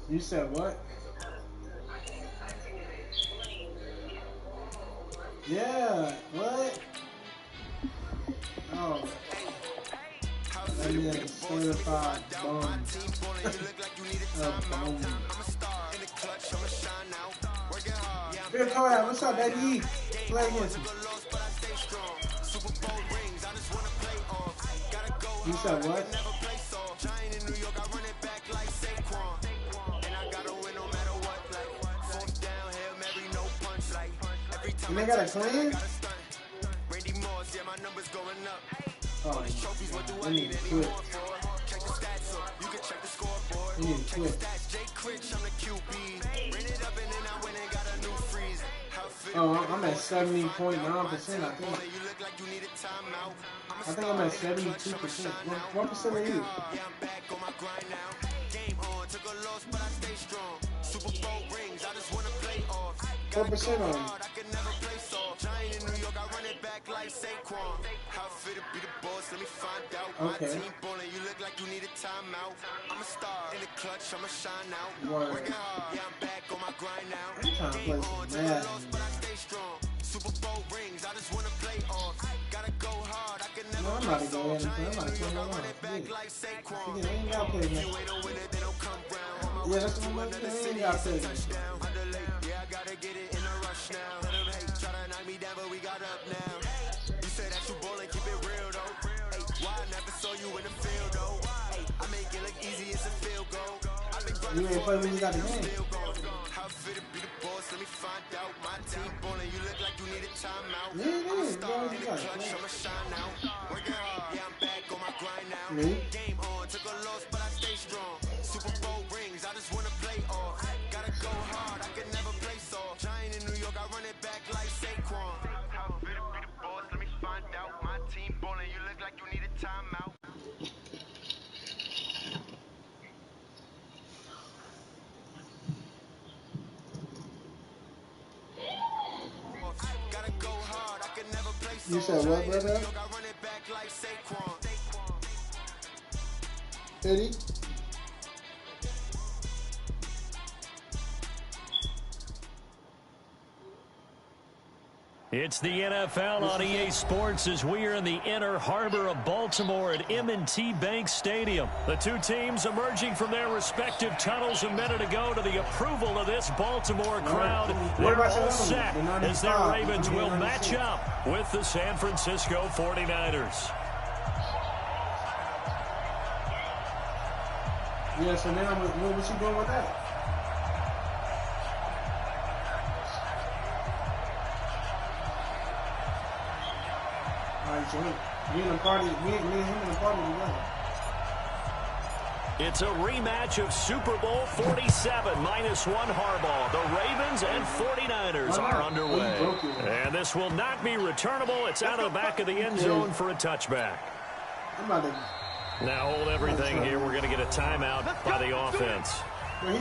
You said what? Yeah. What? Oh. That nigga certified bum. Bum. Here, Kodak, what's up, baby? Play against me. You said what? And they got a clan? Oh, I need to quit. I need to quit. Oh, I'm at 70.9%, I think. I think I'm at 72%. What percent are you? What percent are you? Okay. Word. I'm trying to play some Madden. No, I'm not gonna go ahead and play. I'm not playing no more. Yeah, I ain't gotta play that. Yeah, that's what I'm gonna do. I ain't gotta play that. You ain't play when you got the game. Yeah, it is. You always got it. Me? You said what, brother? Eddie? It's the NFL on EA Sports as we are in the inner harbor of Baltimore at M&T Bank Stadium. The two teams emerging from their respective tunnels a minute ago to the approval of this Baltimore crowd. They're all set as their Ravens will match up with the San Francisco 49ers. Yeah, so now what you doing with that? Me and him in the party together. It's a rematch of Super Bowl 47 -1 Harbaugh. The Ravens and 49ers are underway. And this will not be returnable. It's out of the back of the end zone for a touchback. Now hold everything here. We're going to get a timeout by the offense.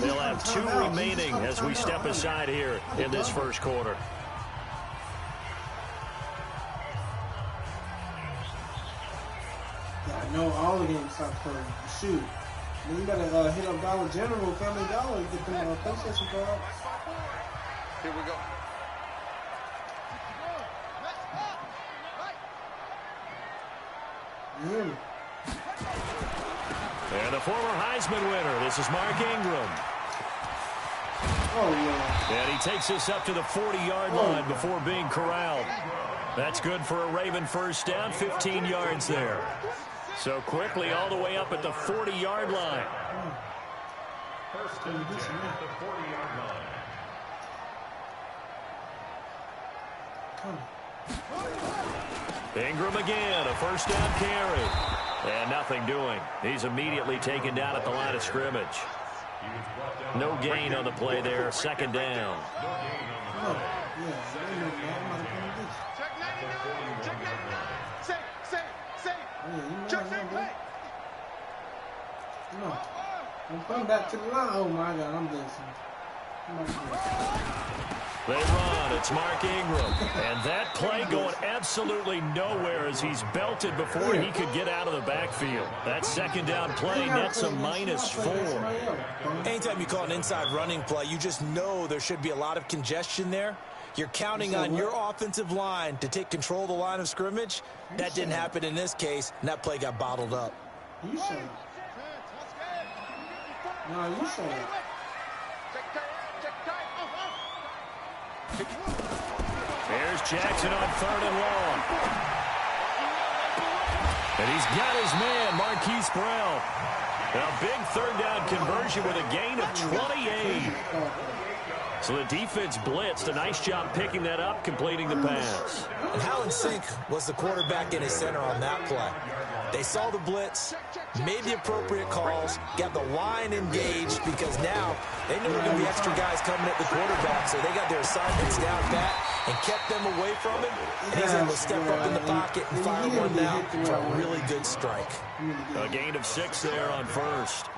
They'll have 2 remaining as we step aside here in this first quarter. I know all the games stop playing. Shoot. Then you gotta hit up Dollar General, Family Dollar, and get them PlayStation cards. Here we go. You hear me? And the former Heisman winner, this is Mark Ingram. Oh, yeah. And he takes us up to the 40-yard line before being corralled. That's good for a Raven first down, 15 yards there. So quickly all the way up at the 40-yard line. First and 10 at the 40-yard line. Ingram again, a first down carry. And nothing doing. He's immediately taken down at the line of scrimmage. No gain on the play there, second down. Check 99. Check 99. Say. Check that play. I'm coming back to the line. Oh my God, I'm dancing. They run. It's Mark Ingram. And that play going absolutely nowhere as he's belted before he could get out of the backfield. That second down play nets a -4. Anytime you call an inside running play, you just know there should be a lot of congestion there. You're counting on your offensive line to take control of the line of scrimmage. That didn't happen in this case, and that play got bottled up. You said it. No, you said it. Here's Jackson on 3rd and long. And he's got his man, Marquise Brown. A big 3rd down conversion with a gain of 28. So the defense blitzed. A nice job picking that up, completing the pass. And how in sync was the quarterback in his center on that play? They saw the blitz, made the appropriate calls, got the line engaged because now they knew there were going to be extra guys coming at the quarterback, so they got their assignments down pat and kept them away from him. And he's able to step up in the pocket and fire one down for a really good strike. A gain of 6 there on 1st.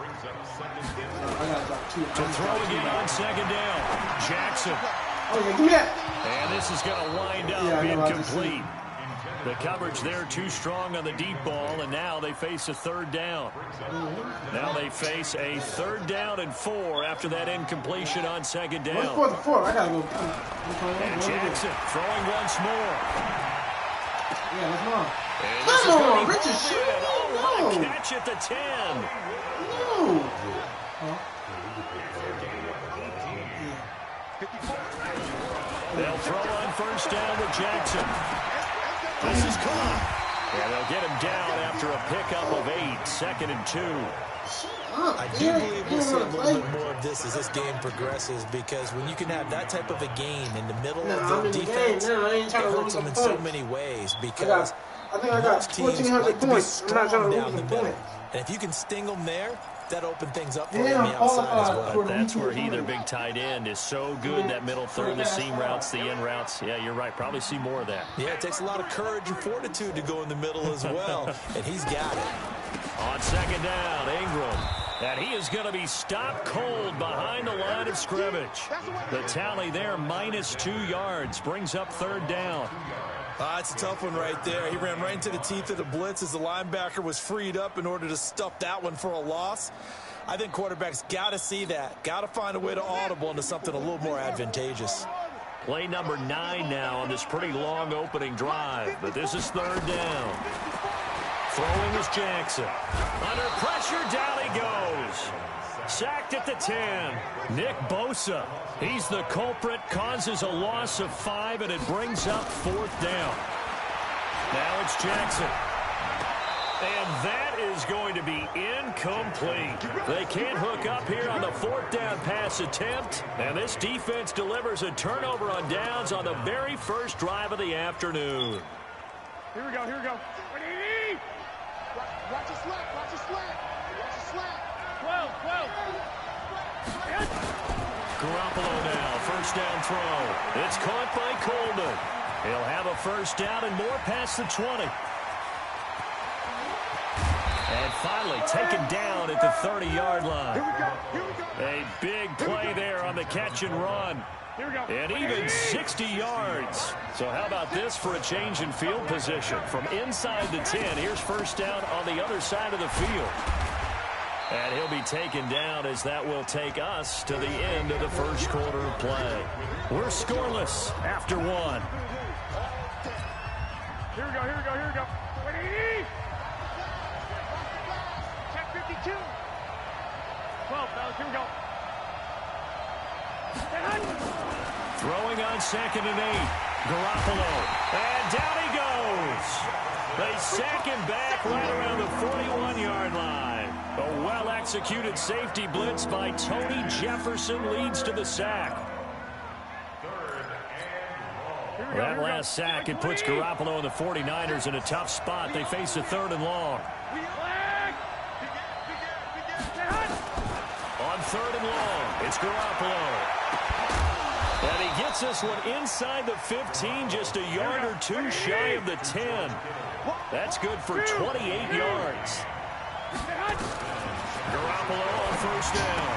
To throw again on 2nd down. Jackson. And this is going to wind up incomplete. The coverage there too strong on the deep ball, and now they face a 3rd down. Now they face a 3rd down and 4 after that incompletion on 2nd down. I gotta go. And Jackson throwing once more. Yeah, that's mine. Come on, Richard, shoot. Oh, what a catch at the 10. No. They'll throw on 1st down to Jackson. This is caught. And they'll get him down after a pickup of 8, 2nd and 2. I do believe we'll see a little bit more of this as this game progresses, because when you can have that type of a game in the middle of the defense, it hurts them in so many ways, because I think I got most teams 1,400 like to be points. strong down the middle. Points. And if you can sting them there, that opens things up for you on the outside as well. That's where their big tight end is so good, that middle third, the seam routes, the in routes. Yeah, you're right. Probably see more of that. Yeah, it takes a lot of courage and fortitude to go in the middle as well, and he's got it. On 2nd down, Ingram. And he is going to be stopped cold behind the line of scrimmage. The tally there, -2 yards, brings up 3rd down. It's a tough one right there. He ran right into the teeth of the blitz as the linebacker was freed up in order to stuff that one for a loss. I think quarterbacks got to see that. Got to find a way to audible into something a little more advantageous. Play number 9 now on this pretty long opening drive. But this is 3rd down. Throwing is Jackson. Under pressure, down he goes. Sacked at the 10. Nick Bosa. He's the culprit, causes a loss of 5, and it brings up 4th down. Now it's Jackson. And that is going to be incomplete. They can't hook up here on the 4th down pass attempt. And this defense delivers a turnover on downs on the very first drive of the afternoon. Here we go. What do you need? Watch your slap. Watch your slap. 12. Garoppolo now, 1st down throw. It's caught by Coleman. He'll have a 1st down and more past the 20. And finally taken down at the 30-yard line. Here we go. A big play there on the catch and run. Here we go. And even 60 yards. So how about this for a change in field position? From inside the 10, here's 1st down on the other side of the field. And he'll be taken down as that will take us to the end of the first quarter of play. We're scoreless after 1. Here we go. What do you need? Check 52. 12, fellas. Here we go. Throwing on 2nd and 8. Garoppolo. And down he goes. They sack him back right around the 41-yard line. A well-executed safety blitz by Tony Jefferson leads to the sack. That last sack, it puts Garoppolo and the 49ers in a tough spot. They face a 3rd and long. On 3rd and long, it's Garoppolo. And he gets this one inside the 15, just a yard or two shy of the 10. That's good for 28 yards. Garoppolo on first down.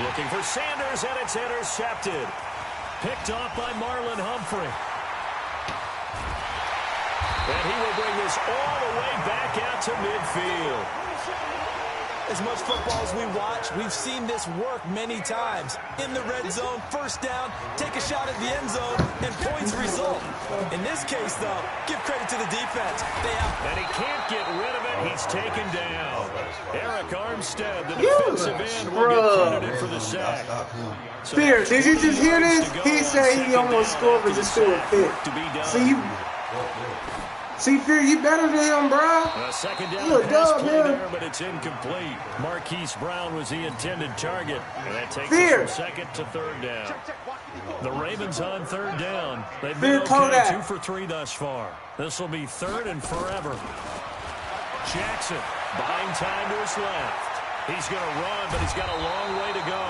Looking for Sanders, and it's intercepted. Picked off by Marlon Humphrey. And he will bring this all the way back out to midfield. As much football as we watch, we've seen this work many times. In the red zone, first down, take a shot at the end zone, and points result. In this case, though, give credit to the defense. And he can't get rid of it. He's taken down. Eric Armstead, the defensive end, will get credited for the sack. Fear, did you just hear this? He said he almost scored, but just threw a pick. See, Fear, you better than him, bro. Second down you a pass dog, play man. there, but it's incomplete. Marquise Brown was the intended target. And that takes Fear. us from second to third down. The Ravens on third down. They've Fear, been call okay, that. 2 for 3 thus far. This will be third and forever. Jackson buying time to his left. He's going to run, but he's got a long way to go.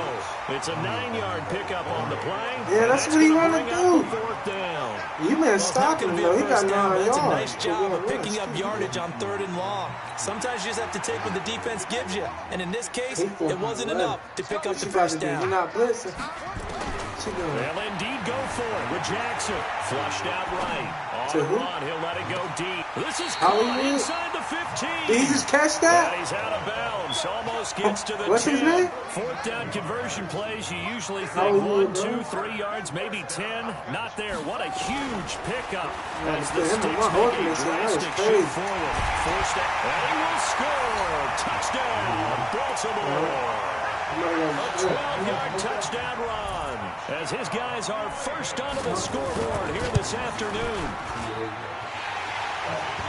It's a 9-yard pickup on the play. Yeah, that's what he want to do. Fourth down. You been stopping him, though. He got 9 yards. That's a nice job of picking up yardage on third and long. Sometimes you just have to take what the defense gives you. And in this case, it wasn't enough to pick up the first down. You're not blitzing. They'll indeed go for it with Jackson. Flushed out right. On run, he'll let it go deep. This is caught inside the 15. Did he just catch that? And he's out of bounds. Almost gets to the 10. What's his name? Fourth down conversion plays. You usually think 1, 2, 3 yards, maybe 10. Not there. What a huge pickup. As the Sticks make a drastic shoot forward. Forced out. And he will score. Touchdown, Baltimore. A 12-yard touchdown run as his guys are first onto the scoreboard here this afternoon.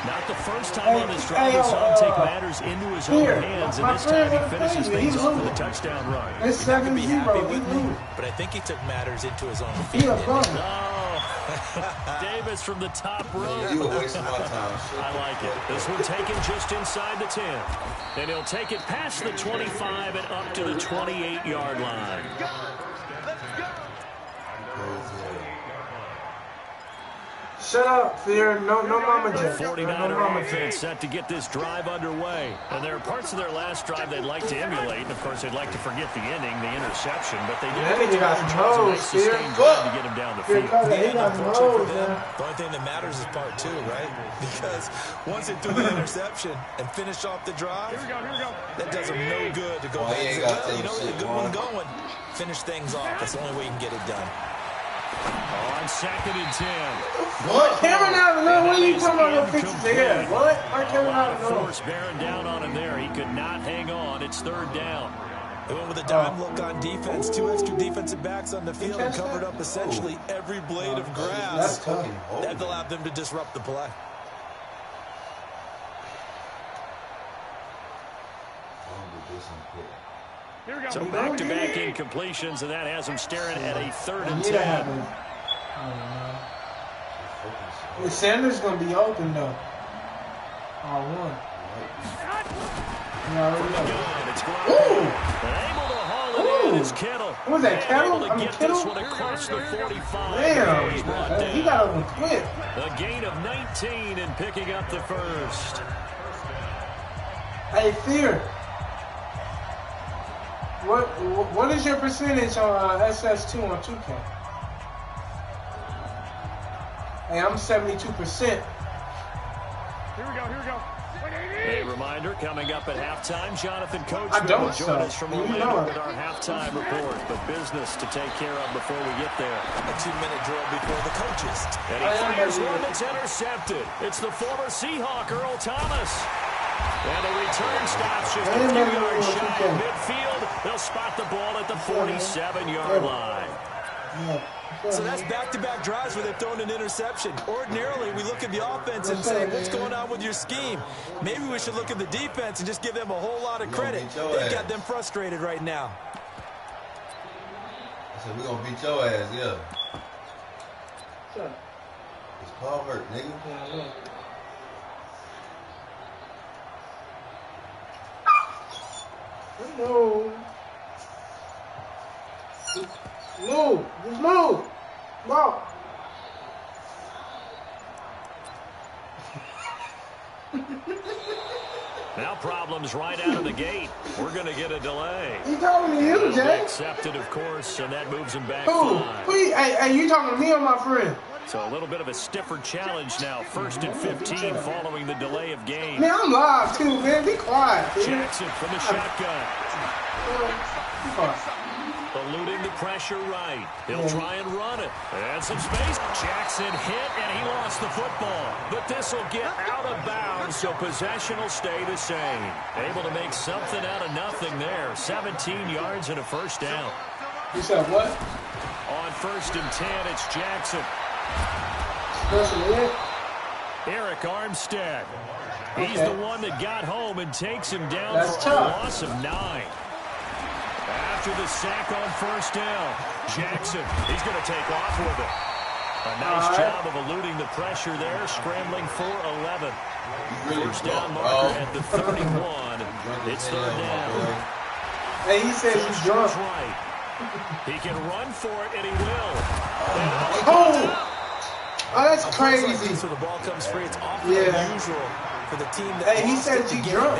Not the first time on this drive we saw him take matters into his own hands, and this time he finishes things off with a touchdown run. It's 7-0. But I think he took matters into his own feet. Davis from the top row. You were wasting my time. I like it. This one taken just inside the 10. And he'll take it past the 25 and up to the 28-yard line. Shut up, Fear. No Mama J. 49er offense set to get this drive underway. And there are parts of their last drive they'd like to emulate. And, of course, they'd like to forget the inning, the interception. But they did he got some nose, Fear. To get him down the field. He got some nose, man. The only thing that matters is part 2, right? Because once they threw the interception and finish off the drive, that does them no good to go back and say, well, you know, a good one going. Finish things off. That's the only way you can get it done. On second and 10. What? Cameron out of there? What are you talking about? No fixes here. What? Why Cameron out of there? Force bearing down on him there. He could not hang on. It's third down. They went with a dime look on defense. 2 extra defensive backs on the field and covered up essentially every blade of grass. That allowed them to disrupt the play. So back-to-back incompletions, and that has him staring at a third and 10. Sanders going to be open, though. R1. It's Able to haul it in. It's Kittle. What was that, Kittle? Able to get this one across the 45. Damn. He got over quick. A gain of 19 and picking up the first. Hey, Fear. What is your percentage on SS2 on 2K? Hey, I'm 72%. Here we go. A reminder, coming up at halftime, Jonathan Coach I don't will join us from Orlando with it. our halftime report. But business to take care of before we get there. A 2-minute drill before the coaches. And he fires one that's intercepted. It's the former Seahawk, Earl Thomas. And a return stops just a few yards shy of midfield. They'll spot the ball at the 47-yard line. So that's back-to-back drives where they've thrown an interception. Ordinarily, we look at the offense and say, what's going on with your scheme? Maybe we should look at the defense and just give them a whole lot of credit. They've got them frustrated right now. I said, we're going to beat your ass, yeah. It's Paul hurt, nigga. No. No. Move. Just move. Ball. Now problems right out of the gate. We're going to get a delay. He talking to you, Jay. Accepted, of course, and that moves him back Who? 5. Hey, you talking to me or my friend? So a little bit of a stiffer challenge now. 1st and 15 following the delay of game. Man, I'm live too, man. Be quiet. Jackson from the shotgun. Be quiet. Eluding the pressure right. He'll try and run it. And some space. Jackson hit, and he lost the football. But this will get out of bounds, so possession will stay the same. Able to make something out of nothing there. 17 yards and a first down. You said what? On 1st and 10, it's Jackson. Eric Armstead. He's the one that got home and takes him down for a loss of 9. After the sack on 1st down, Jackson, he's going to take off with it. A nice job of eluding the pressure there, scrambling for 11. First down marker at the 31. It's 3rd down. Hey, he says he's drunk. Right. He can run for it, and he will. Oh, that's crazy. So the ball comes free. It's awfully unusual for the team that he said he's drunk.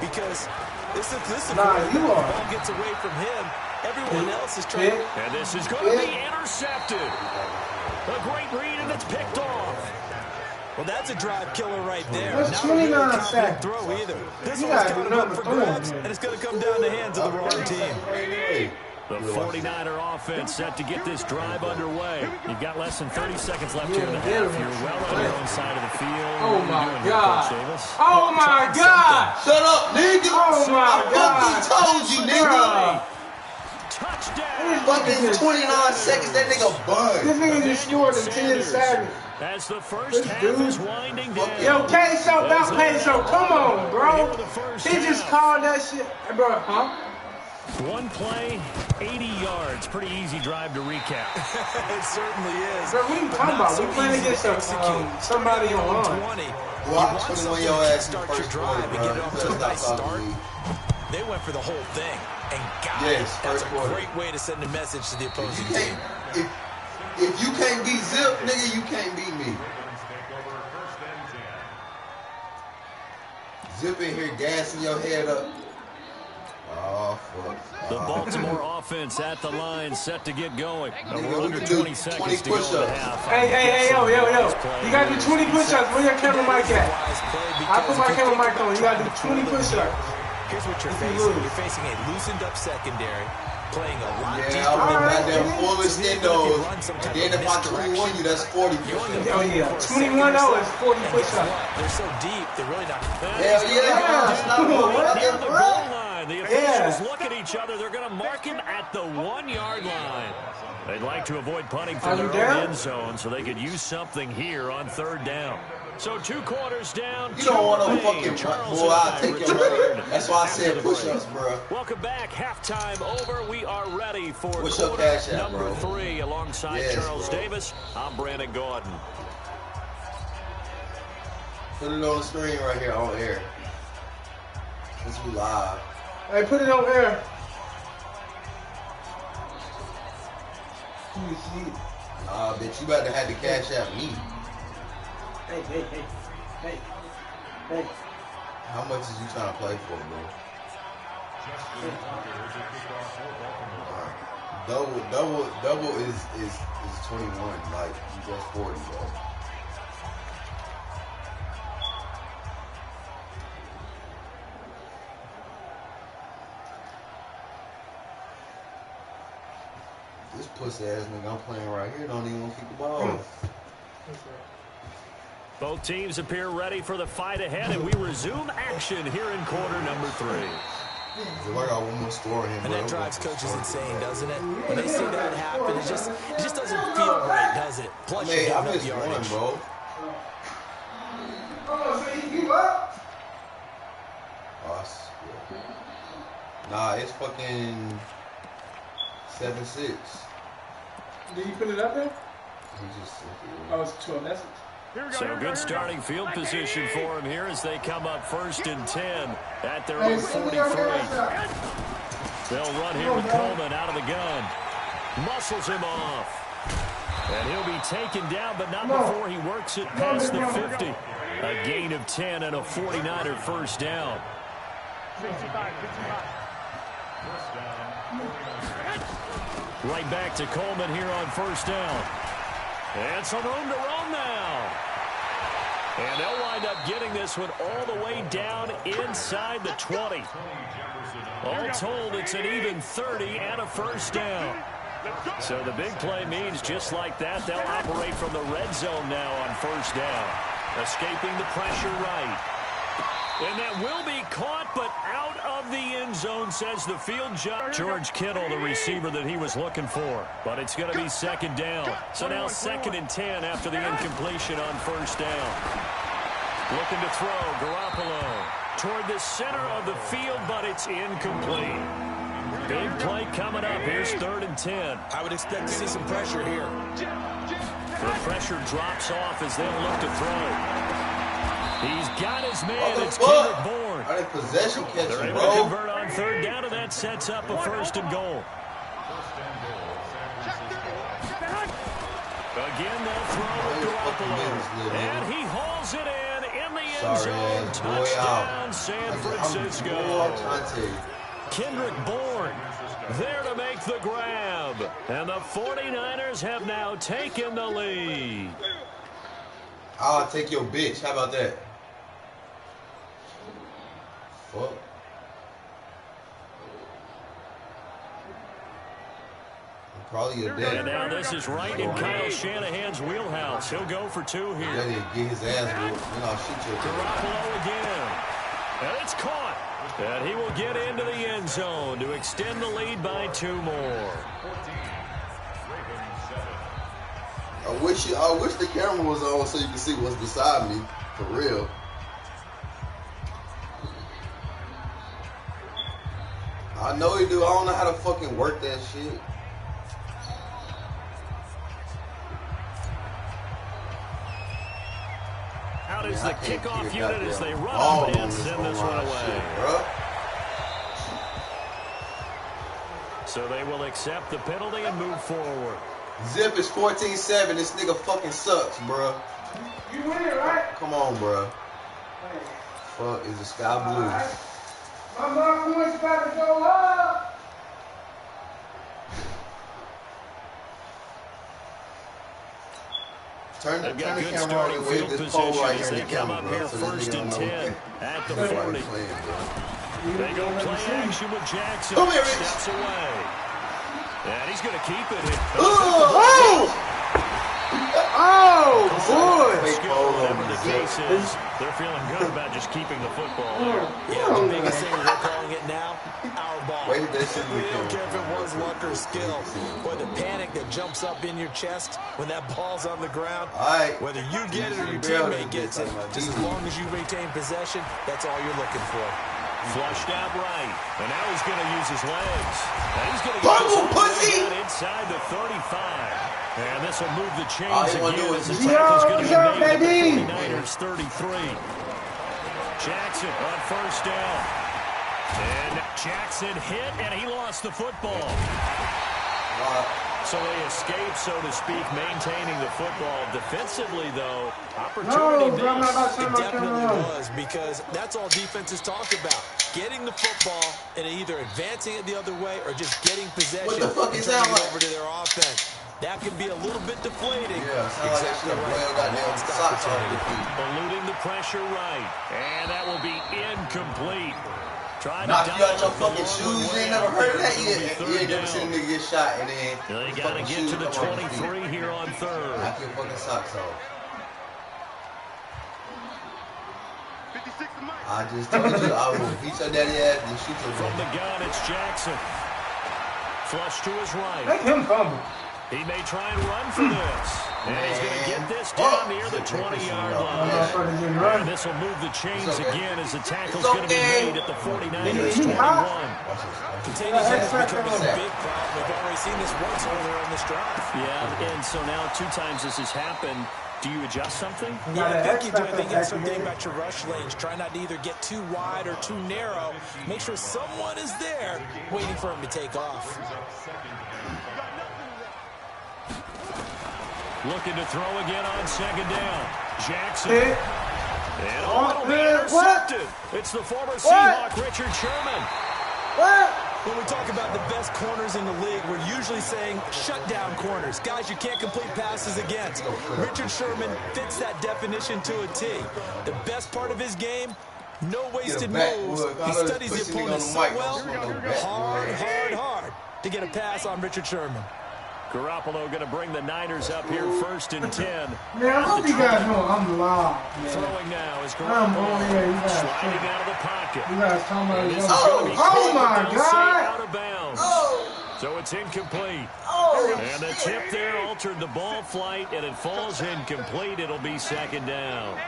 Because this is you the are. ball gets away from him. Everyone else is trying. And this is going to be intercepted. A great read, and it's picked off. Well, that's a drive killer right there. That's Not a really 29 confident sacks. throw either. This You one's gotta kind do of up number for three. grabs, and it's going to come down the hands of the wrong team. The 49er offense set to get this drive underway. You've got less than 30 seconds left here in the half. You're well on your own side of the field. Oh, my God. Davis? Oh, my God. Shut up, nigga. Oh, my God. I fucking told you, nigga. Touchdown. Fucking 29 seconds, that nigga burned. This nigga just scored in 10 seconds. As the first half is winding down. Yo, Queso, about Queso. Come on, bro. He just called that shit. Hey, bro, huh? One play, 80 yards. Pretty easy drive to recap. It certainly is. Bro, what are you talking about? We playing against somebody on 20. Well, I'm 21 your ass in the Start your first drive quarter, and get it off to a bro. nice start. They went for the whole thing and got it. Yes, That's first a quarter. great way to send a message to the opposing team. If you can't beat Zip, nigga, you can't beat me. Zip in here gassing your head up. Oh, fuck. The Baltimore offense at the line, set to get going. Nigga, We're we under can do 20 seconds to go in the push-ups. half. Hey, yo. You got to do 20 push-ups. Where your camera mic at? I put my camera mic on. You got to do 20 push-ups. Here's what you're facing. You're facing a loosened up secondary, playing a lot deeper. I'll be back there full extendos. And then if I 21 you, that's 40 push-ups. Oh, yeah. 21 is 40 push-ups. They're so deep, they're really not. Hell yeah. It's not Near the fucking goal line. The officials look at each other. They're going to mark him at the 1-yard line. They'd like to avoid punting from their own end zone so they could use something here on 3rd down. So 2 quarters down. You don't want no fucking boy, I'll take your money. That's why I said push-ups, bro. Welcome back. Halftime over. We are ready for What's your quarter cash app, number bro? 3 alongside Yes, Charles bro. Davis. I'm Brandon Gordon. Put it on the screen right here on air. Since we live. Hey, put it on air. Nah, bitch, you about to have to cash out me. Hey. How much is you trying to play for, bro? Double is 21. Like you just 40, bro. This pussy ass nigga I'm playing right here don't even want to kick the ball. Both teams appear ready for the fight ahead, and we resume action here in quarter number 3. I got one more score in here, And bro. that drives coaches insane, doesn't it? When they see that happen, it just doesn't feel right, does it? Plus, you're I giving up missed yardage. one, bro. Oh, so you give up? Oh, yeah. Nah, it's fucking 7-6. Did you put it up there? He just Oh, it's 12 message. So good starting field position for him here as they come up 1st and 10 at their own 43. They'll run here with Coleman out of the gun. Muscles him off. And he'll be taken down, but not before he works it past the 50. A gain of 10 and a 49er first down. Right back to Coleman here on first down. And some room to run now. And they'll wind up getting this one all the way down inside the 20. All told, it's an even 30 and a first down. So the big play means just like that, they'll operate from the red zone now on first down. Escaping the pressure right. And that will be caught, but out of the end zone, says the field judge. George Kittle, the receiver that he was looking for. But it's going to be second down. So now 2nd and 10 after the incompletion on first down. Looking to throw, Garoppolo toward the center of the field, but it's incomplete. Big play coming up. Here's 3rd and 10. I would expect to see some pressure here. The pressure drops off as they'll look to throw. He's got his man. It's Kendrick Bourne. Are they possession catching, They're able to convert on 3rd down, and that sets up a 1st and goal. Again, they'll throw with Garoppolo. And he hauls it in the end zone. Touchdown, San Francisco. Kendrick Bourne there to make the grab. And the 49ers have now taken the lead. I'll take your bitch. How about that? Fuck. Probably a dead. And now this is right in Kyle Shanahan's wheelhouse. He'll go for 2 here. Ready to get his ass whooped. Then I'll shoot you. Garoppolo again. And it's caught. And he will get into the end zone to extend the lead by 2 more. I wish the camera was on so you can see what's beside me. For real. I know you do. I don't know how to fucking work that shit. Out is the kickoff unit as they run up and send this one away. So they will accept the penalty and move forward. Zip is 14-7. This nigga fucking sucks, bro. You win it, right? Come on, bro. Fuck is the sky blue. Right. My mom was about to go up. Turn the They've got good camera on starting and wave field this pole position right as here they in the come camera, up bro. here So 1st and 10 at the 40. They go play action with Jackson. Come here, Rich. Steps away. And he's going to keep it. Oh, boy. Whatever the case is, they're feeling good about just keeping the football there. Yeah, the biggest thing we're calling it now, our ball. Wait, that shit We don't care if it was luck or skill. Or the panic that jumps up in your chest when that ball's on the ground. Alright. Whether you get it or your teammate gets it, just as long as you retain possession, that's all you're looking for. Flushed out right. And now he's going to use his legs. And he's going to get this all the way inside the 35. And this will move the chains again as the tackle's going to be made at the 49ers 33. Jackson on first down. And Jackson hit, and he lost the football. So they escape, so to speak, maintaining the football. Defensively, though, opportunity missed. It definitely was, because that's all defenses talk about. Getting the football and either advancing it the other way or just getting possession and turning it over to their offense. That can be a little bit deflating. Yeah, exactly right. Eluding the pressure right. And that will be incomplete. Knock you out your fucking shoes. You ain't never heard of that yet. You ain't never seen a nigga get shot and then they got to get to the 23 here on 3rd. Knock your fucking socks off. I just told you I will beat your daddy ass and shoot your From the gun, it's Jackson. Flush to his right. Make him fumble. He may try and run for this. And he's going to get this down near the 20-yard line. And this will move the chains again as the tackle's going to be made at the 49ers 21. Continues to become a big problem. We've already seen this once earlier on this drive. Yeah, and so now 2 times this has happened. Do you adjust something? Yeah, I think you do. I think you have something about your rush lanes. Try not to either get too wide or too narrow. Make sure someone is there waiting for him to take off. Looking to throw again on second down. Jackson. Hey. And it'll be intercepted. It's the former Seahawk, Richard Sherman. What? When we talk about the best corners in the league, we're usually saying shutdown corners, guys you can't complete passes against. Richard Sherman fits that definition to a T. The best part of his game, no wasted moves. He studies the opponent so well, hard to get a pass on Richard Sherman. Garoppolo going to bring the Niners up here 1st and 10. Man, I hope you guys know I'm live, man. Throwing now is I'm Garoppolo on here, you guys. sliding out of the pocket. You guys talking about This it. is gonna be Oh my caught, but they'll say God. out of bounds. So it's incomplete. And the tip there altered the ball flight, and it falls incomplete. It'll be second down.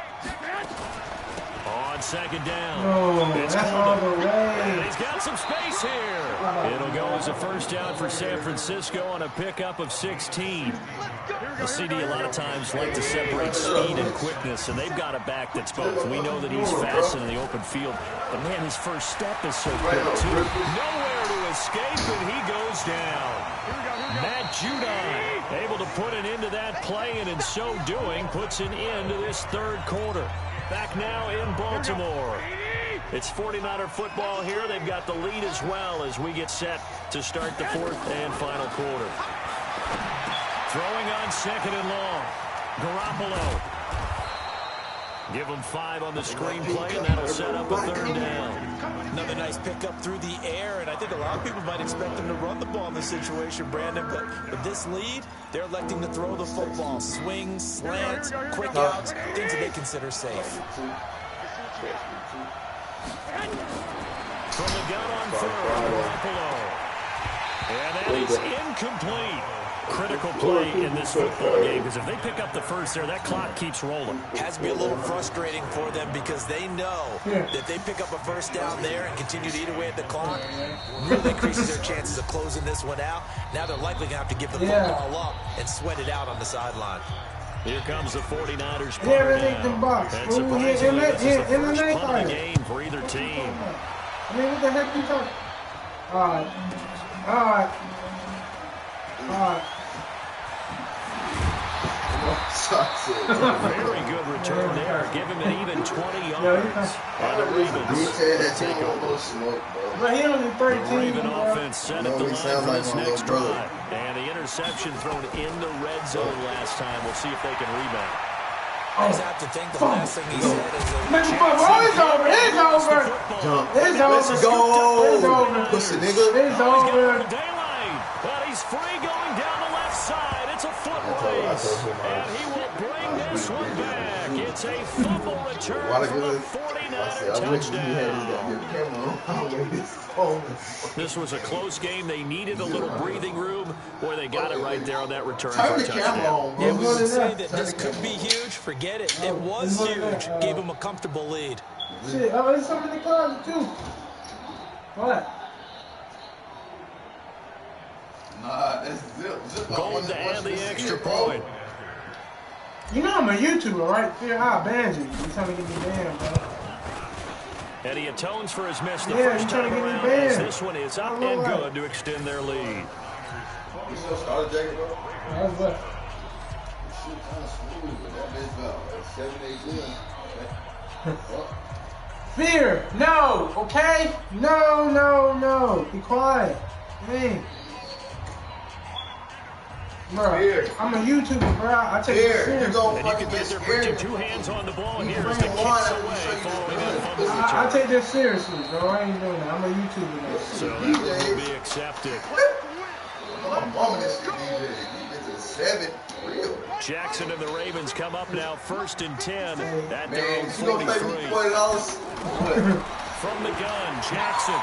On second down. No, It's that's all Coleman. the way. And he's got some space here. It'll go as a first down for San Francisco on a pickup of 16. The CD a lot of times like to separate speed and quickness, and they've got a back that's both. We know that he's fast in the open field, but man, his first step is so quick too. Nowhere to escape, and he goes down. Matt Judon able to put an end to that play, and in so doing, puts an end to this third quarter. Back now in Baltimore. It's 49er football here. They've got the lead as well as we get set to start the fourth and final quarter. Throwing on second and long. Garoppolo. Give him 5 on the screenplay, and that'll set up a third down. Another nice pickup through the air, and I think a lot of people might expect them to run the ball in this situation, Brandon, but with this lead, they're electing to throw the football. Swings, slants, quick outs, things that they consider safe. From the gun on third, Garoppolo. And that is incomplete. Critical play in this football game, because if they pick up the first there, that clock keeps rolling. Has to be a little frustrating for them because they know that they pick up a first down there and continue to eat away at the clock, really increases their chances of closing this one out. Now they're likely going to have to give the football up and sweat it out on the sideline. Here comes the 49ers. And surprisingly, this is the first punt of the game for either team. I mean, what the heck you talking? All right. Very good return there. Give him an even 20 yards. And the Ravens take over. But he only 13. The Raven offense set at the line for this next drive. And the interception thrown in the red zone last time. We'll see if they can rebound. I just have to think the last thing he said is it's over. It's over. Let's go. Pussy nigga. It's over. Daylight. But he's free going down the left side. It's a foot race. And he will bring this one back. It's a fumble return for the 49er touchdown. This was a close game. They needed a little breathing room. Boy, they got it right there on that return for a touchdown. Yeah, we would say that this could be huge. Forget it. It was huge. Gave him a comfortable lead. Shit, there's something in the closet too. What? Nah, that's zip. Going to add the extra point. You know I'm a YouTuber, right? Fear I'll ban you. You trying to get me banned, bro. And he atones for his miss the Yeah, first trying to time get me around, banned. as this one is up and good to extend their lead. You still started jacket, bro? That's what. Shit kind of smooth, but that bitch about 7-8 years. Fear, no, okay? No. Be quiet. Hey. Bro, Fear. I'm a YouTuber, bro. I take it Here, you serious. go And you fucking can get bet they're putting scared. 2 hands on the ball You here as bring the one kicks out, away you say following you're that good. fumble I return. take this seriously, bro. I ain't doing that. I'm a YouTuber now. So that one will be accepted. I'm bumming this shit, DJ. You get to 7, real. Jackson and the Ravens come up now 1st and 10 at their Man, own you gonna pay me 43. $40? From the gun, Jackson.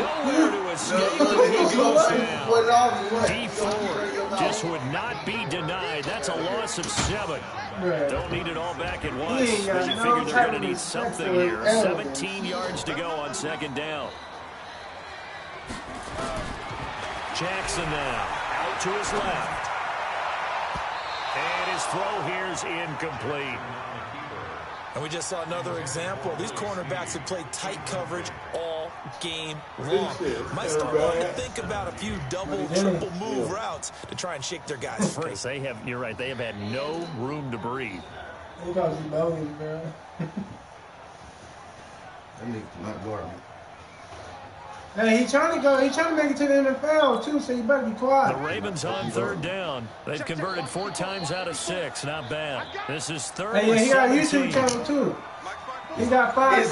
Nowhere to escape, and he goes down. D4 just would not be denied. That's a loss of 7. Don't need it all back at once. He ain't got But you no figure they're type going to of need something respect here. for it. 17 yards to go on second down. Jackson now out to his left. And his throw here is incomplete. And we just saw another example. These cornerbacks have played tight coverage all game long. Might start wanting to think about a few double, triple move routes to try and shake their guys free. Because you're right, they have had no room to breathe. They got you bogus, bro. That nigga cannot guard me. Hey, he's trying to make it to the NFL, too, so you better be quiet. The Ravens on third down. They've converted 4 times out of 6. Not bad. This is third. Hey, yeah, he got a YouTube channel, too. He got 5. It's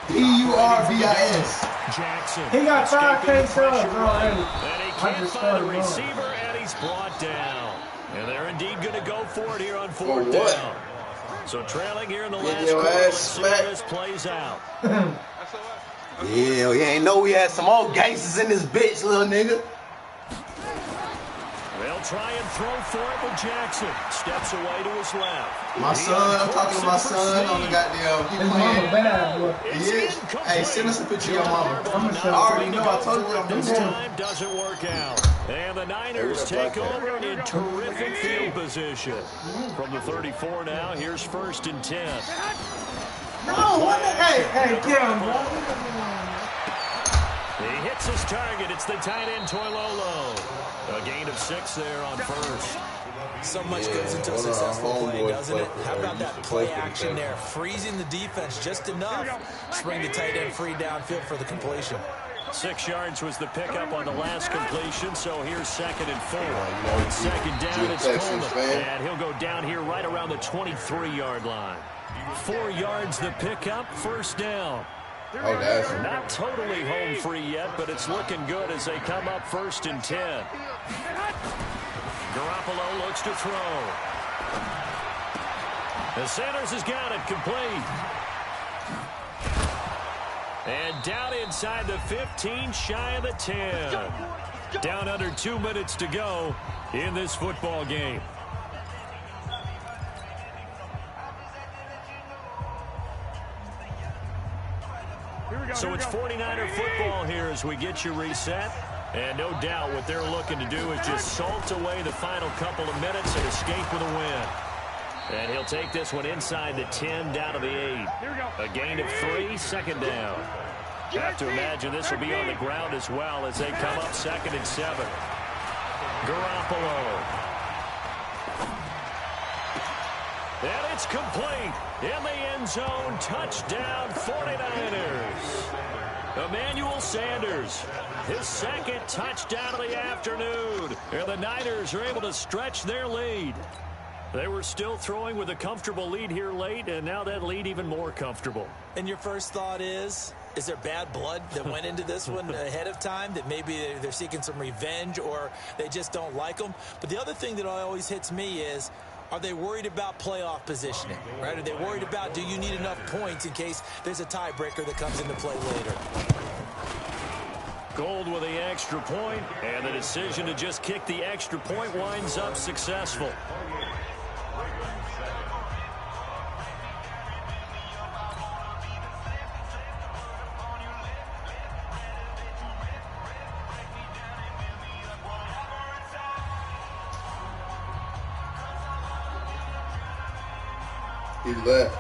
DIWANPURVIS. Jackson. He got 5K subs already. And he can't find the receiver, and he's brought down. And they're indeed going to go for it here on 4th down. So trailing here in the last quarter. Let's see how this plays out. Yeah, we ain't know we had some old gangsters in this bitch, little nigga. They'll try and throw for it, but Jackson steps away to his left. My son, I'm talking to my son on the goddamn. He playing. Yeah. Hey, send us a picture of your mama. I already know. I told you I'm doing this time doesn't work out. And the Niners take over in terrific field position. From the 34 now, here's 1st and 10. No, hey, Kim, bro. He hits his target. It's the tight end, Toilolo. A gain of 6 there on 1st. So much goes into a successful play, doesn't it? How about that play action there? Freezing the defense just enough to bring the tight end free downfield for the completion. 6 yards was the pickup on the last completion, so here's 2nd and 4. On 2nd down, it's Coleman. And he'll go down here right around the 23-yard line. 4 yards the pickup, 1st down. Not totally home free yet, but it's looking good as they come up 1st and 10. Garoppolo looks to throw. The Sanders has got it complete. And down inside the 15, shy of the 10. Down under 2 minutes to go in this football game. So it's 49er football here as we get you reset. And no doubt what they're looking to do is just salt away the final couple of minutes and escape with a win. And he'll take this one inside the 10 down to the 8. A gain of 3, 2nd down. Have to imagine this will be on the ground as well as they come up 2nd and 7. Garoppolo. And it's complete. In the end zone, touchdown 49ers. Emmanuel Sanders, his 2nd touchdown of the afternoon. And the Niners are able to stretch their lead. They were still throwing with a comfortable lead here late, and now that lead even more comfortable. And your first thought is there bad blood that went into this one ahead of time, that maybe they're seeking some revenge or they just don't like them? But the other thing that always hits me is, are they worried about playoff positioning, right? Are they worried about, do you need enough points in case there's a tiebreaker that comes into play later? Gold with the extra point, and the decision to just kick the extra point winds up successful. He left.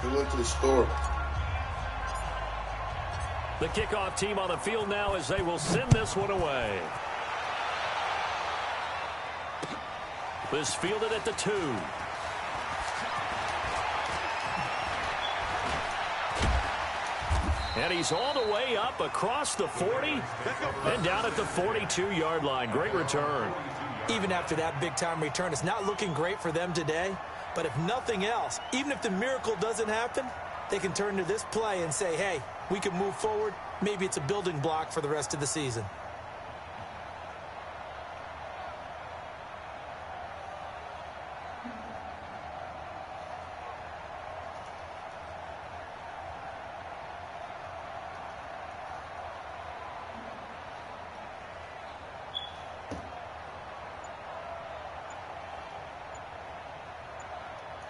He went to the store. The kickoff team on the field now as they will send this one away. This fielded at the 2. And he's all the way up across the 40 and down at the 42-yard line. Great return. Even after that big-time return, it's not looking great for them today. But if nothing else, even if the miracle doesn't happen, they can turn to this play and say, hey, we can move forward. Maybe it's a building block for the rest of the season.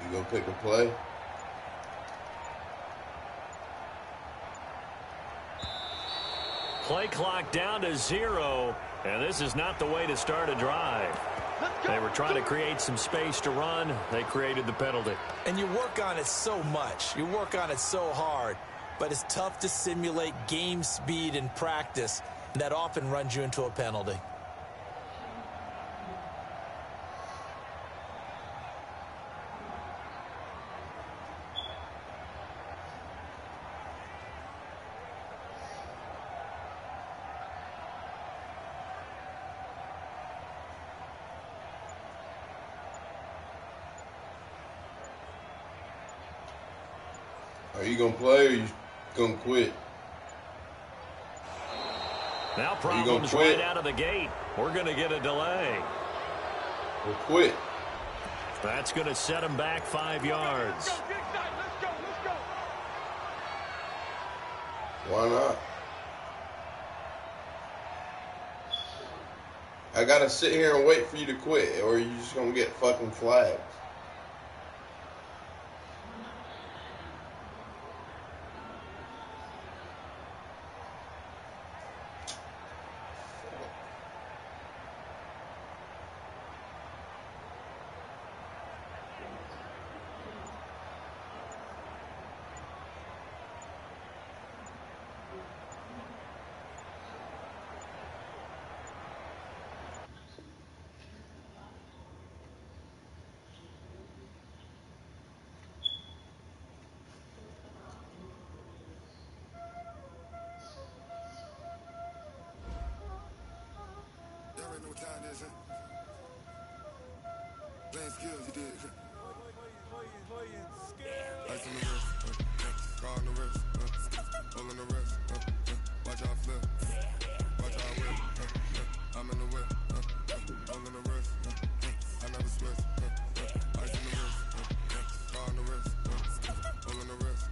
You gonna pick a play? Play clock down to 0, and this is not the way to start a drive. They were trying to create some space to run. They created the penalty. And you work on it so much. You work on it so hard. But it's tough to simulate game speed in practice. That often runs you into a penalty. Are you going to play or you going to quit? Now problems right out of the gate. We're going to get a delay. We'll quit. That's going to set him back 5 yards. Why not? I got to sit here and wait for you to quit, or you just going to get fucking flagged. Playing skills, you did. Ice on the wrist, car on the wrist, hole in the wrist, watch out flip, watch out whip, I'm in the whip, hole in the wrist, I never switch, ice on the wrist, car on the wrist, hole in the wrist.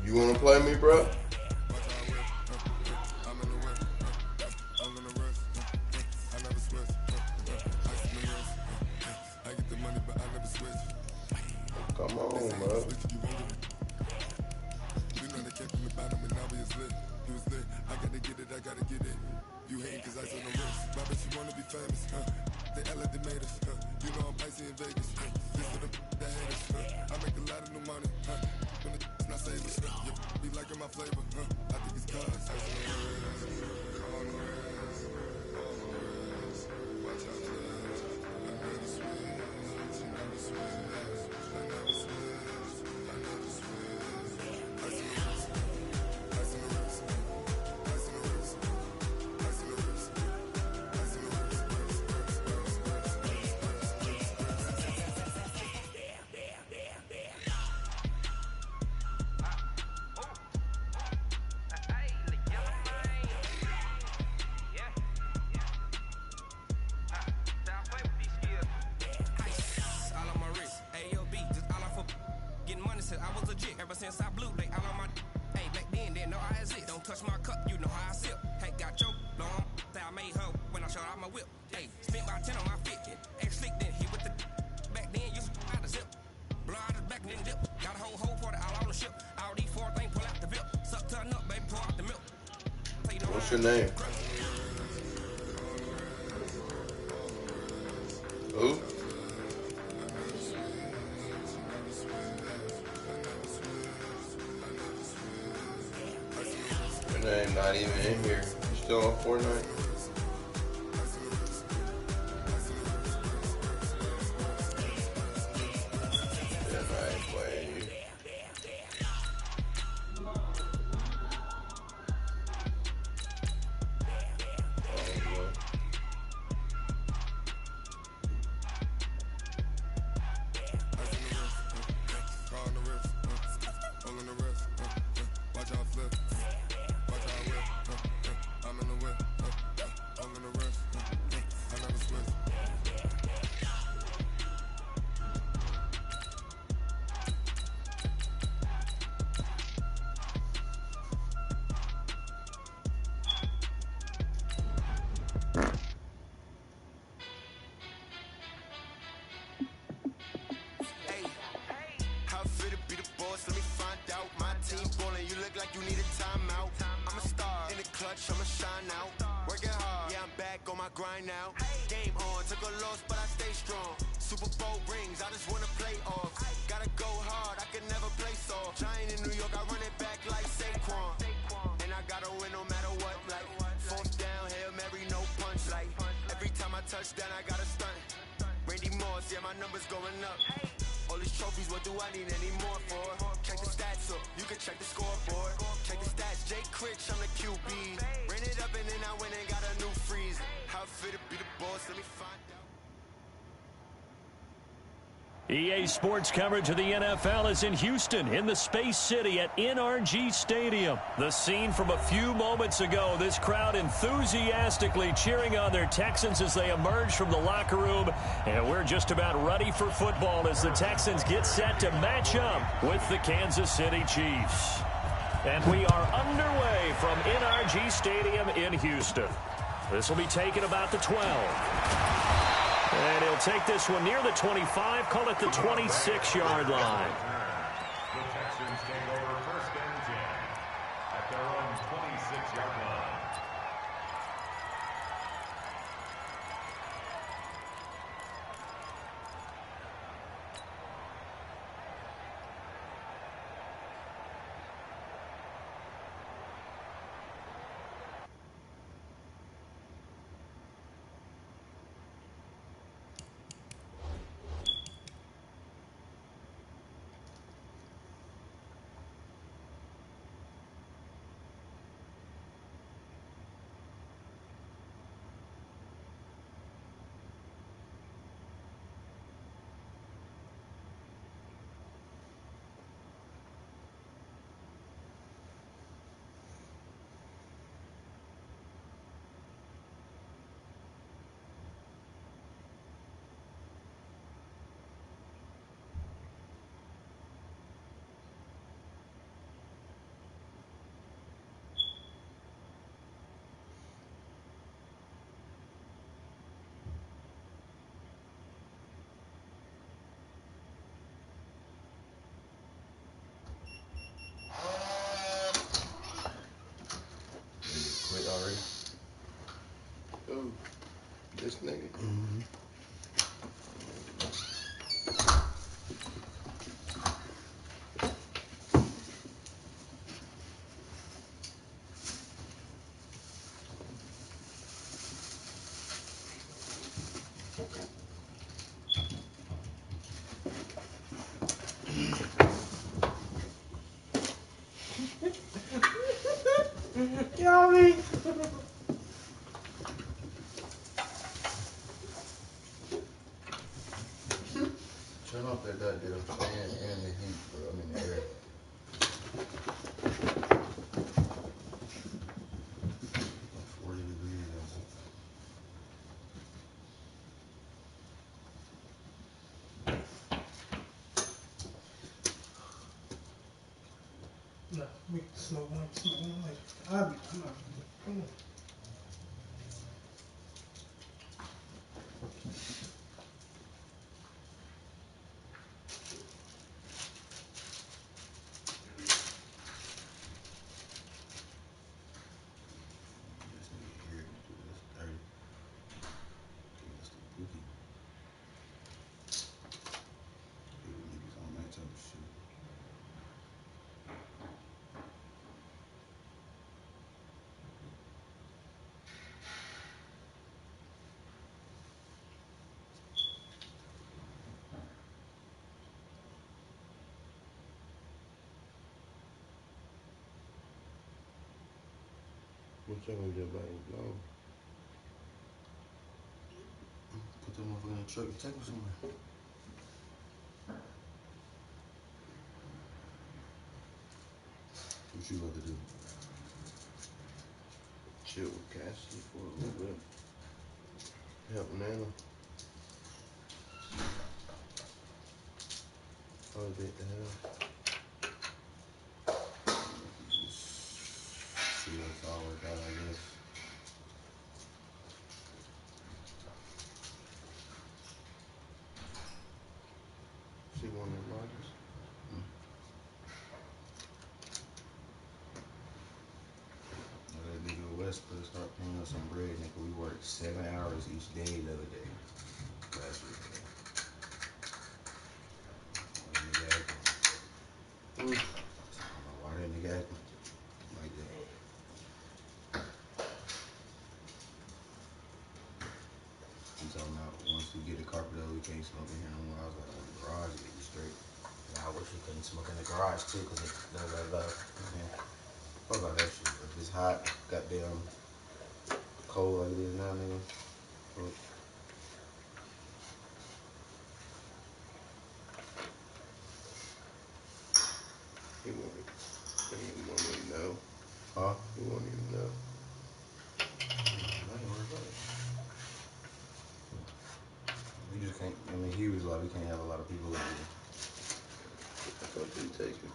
You want to play me, bro? Come on, bro. You know they kept in the bottom and now it's lit. You was lit. I gotta get it, I gotta get it. You hating cause I on the wrist. My bitch, you wanna be famous, They elevated us, You know I'm icy in Vegas, This for the that haters, I make a lot of new money, When the not saving, be liking my flavor, I think it's cause ice on the wrist, on the wrist, on the wrist. Watch out, flash. I never switch, I never switch. Ever since I blew, they all on my. Hey, back then, they know I exist. Don't touch my cup, you know how I sip. Hey, got your long. Say I made her when I showed out my whip. Hey, spent about 10 on my fit. Ex-slick, then he with the. Back then, you out the zip. Blow out his back and then dip. Got a whole for the all on the ship. All these 4 things pull out the whip. Suck, turn up, baby, pour out the milk. What's your name? Who? Name not even in here. You still on Fortnite? Yeah, I ain't playing you. in the clutch, I'ma shine out. Working hard, yeah, I'm back on my grind now. Game on, took a loss, but I stay strong. Super Bowl rings, I just wanna play off. Gotta go hard, I can never play soft. Giant in New York, I run it back like Saquon. And I gotta win no matter what, like fourth down, Hail Mary, no punch. Like every time I touch down, I gotta stunt. Randy Moss, yeah, my numbers going up. All these trophies, what do I need any more for? Check the stats up, you can check the scoreboard. Check the stats, Jay Critch, I'm the QB. Ran it up and then I went and got a new freeze. How it fit to be the boss, let me find out. EA Sports coverage of the NFL is in Houston, in the Space City at NRG Stadium. The scene from a few moments ago, this crowd enthusiastically cheering on their Texans as they emerge from the locker room. And we're just about ready for football as the Texans get set to match up with the Kansas City Chiefs. And we are underway from NRG Stadium in Houston. This will be taken about the 12. And he'll take this one near the 25, call it the 26-yard line. The Texans take over 1st and 10 at their own 26-yard line. Quit already? Ooh, this nigga. Yummy. Turn off that goddamn fan and the heat, bro. I mean the air. 40 degrees outside. No, we can smoke one later. I'm not. Come on. This nigga here can do this 30. Give us the boogie. People niggas on that type of shit. What y'all gonna do about it? No. Put that motherfucker in the truck and take him somewhere. What you about to do? Chill with Cassidy for a little bit. Help Nana. Probably beat the hell. See what's all work out, I guess. See one of the largest. That nigga us to start paying us some bread, nigga. We worked 7 hours each day the other day. Last week. I don't know why that nigga acting like that. He's talking about once we get the carpet up, we can't smoke in here no more. I was like, oh, the garage get you straight. I wish we couldn't smoke in the garage too, because it's Fuck all that shit. If it's hot, goddamn cold like it is now, nigga. Fuck. He won't even know. Huh? He won't even know. I ain't worried about it. We just can't, I mean, he was like, we can't have a lot of people in here. I thought you take it.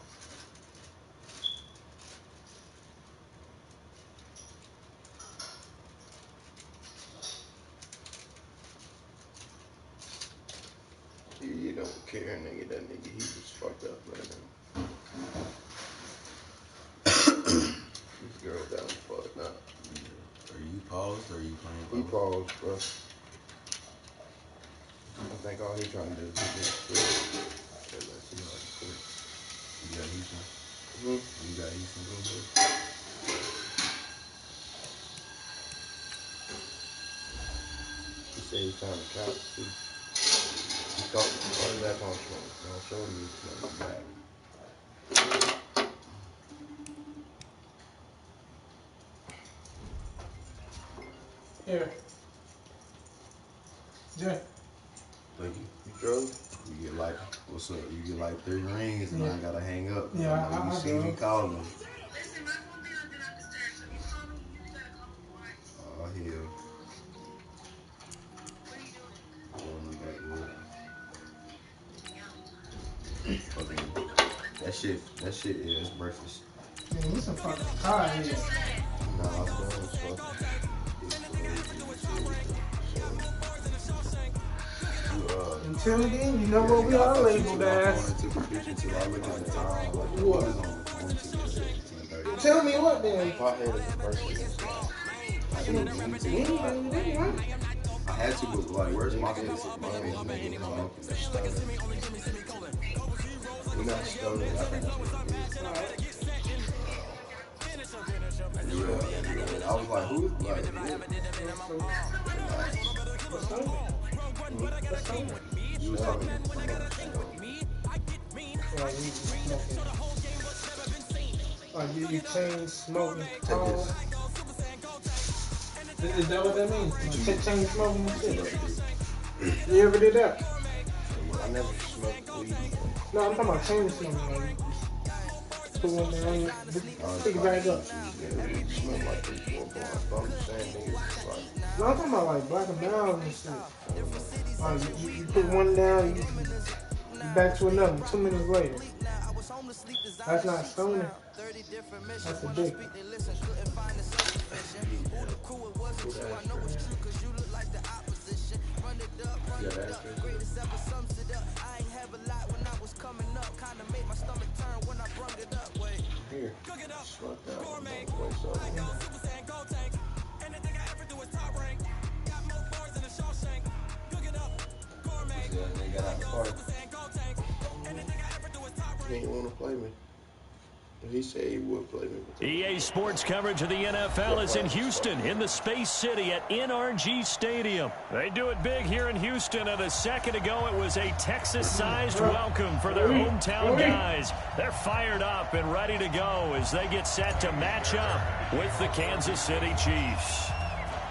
You don't care, nigga. That nigga, he was fucked up right now. This girl down fucked up. Are you paused or are you playing? He paused, bro. I think all he trying to do is get this free. You got Houston? You got Houston? He said he's trying to count too. He started back on smoke. Don't show him he's smoking back. Here. Jay. Thank you. You drove? You get like, what's up? You get like 3 rings and I gotta hang up. Yeah, you I see do. me calling. Listen, my phone be on Do Not Disturb, so you call me, you really gotta call me twice. Oh, hell. What are you doing? Going in the backwood. Yeah. Fucking, that shit, yeah, it's breakfast. Man, you some fucking tired here. Nah, I was fucking. Until then, you know what we are labeled as. What? Tell me what then? I had to, but like, where's my face? We're not stolen. I was like, who? Like, you was talking you chain smoking. Is that what that means? Chain smoking and shit. You ever did that? I never smoked weed. No, I'm talking about chain smoking. Like, put one down, pick it back up. It smelled like 3, 4 blunts. But I'm just saying, niggas like. No, I'm talking about like Black and Browns and shit. Like you put one down, you back to another 2 minutes later. That's not stoning. That's addictive. Here, smoke that one. Waste of they got out the party. He didn't want to play me. He said he would play me. EA Sports coverage of the NFL is in Houston, in the Space City at NRG Stadium. They do it big here in Houston, and a second ago it was a Texas-sized welcome for their hometown guys. They're fired up and ready to go as they get set to match up with the Kansas City Chiefs.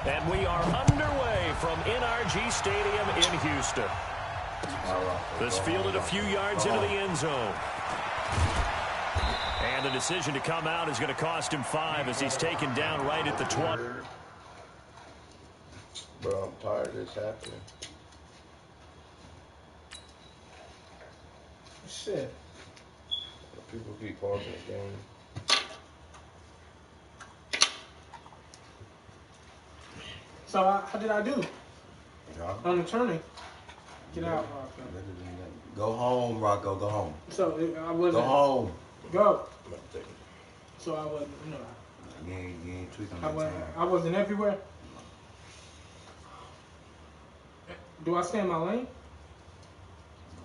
And we are underway from NRG Stadium in Houston. This fielded a few yards into the end zone. And the decision to come out is going to cost him 5 as he's taken down right at the 20. Bro, I'm tired of this happening. Shit. People keep pausing the game. So how did I do? On the turning. Get out, Rocco. Go home, Rocco. Go home. So I wasn't. Go home. Go. So I wasn't. No. You ain't tweaking on that time. I wasn't everywhere. Do I stay in my lane?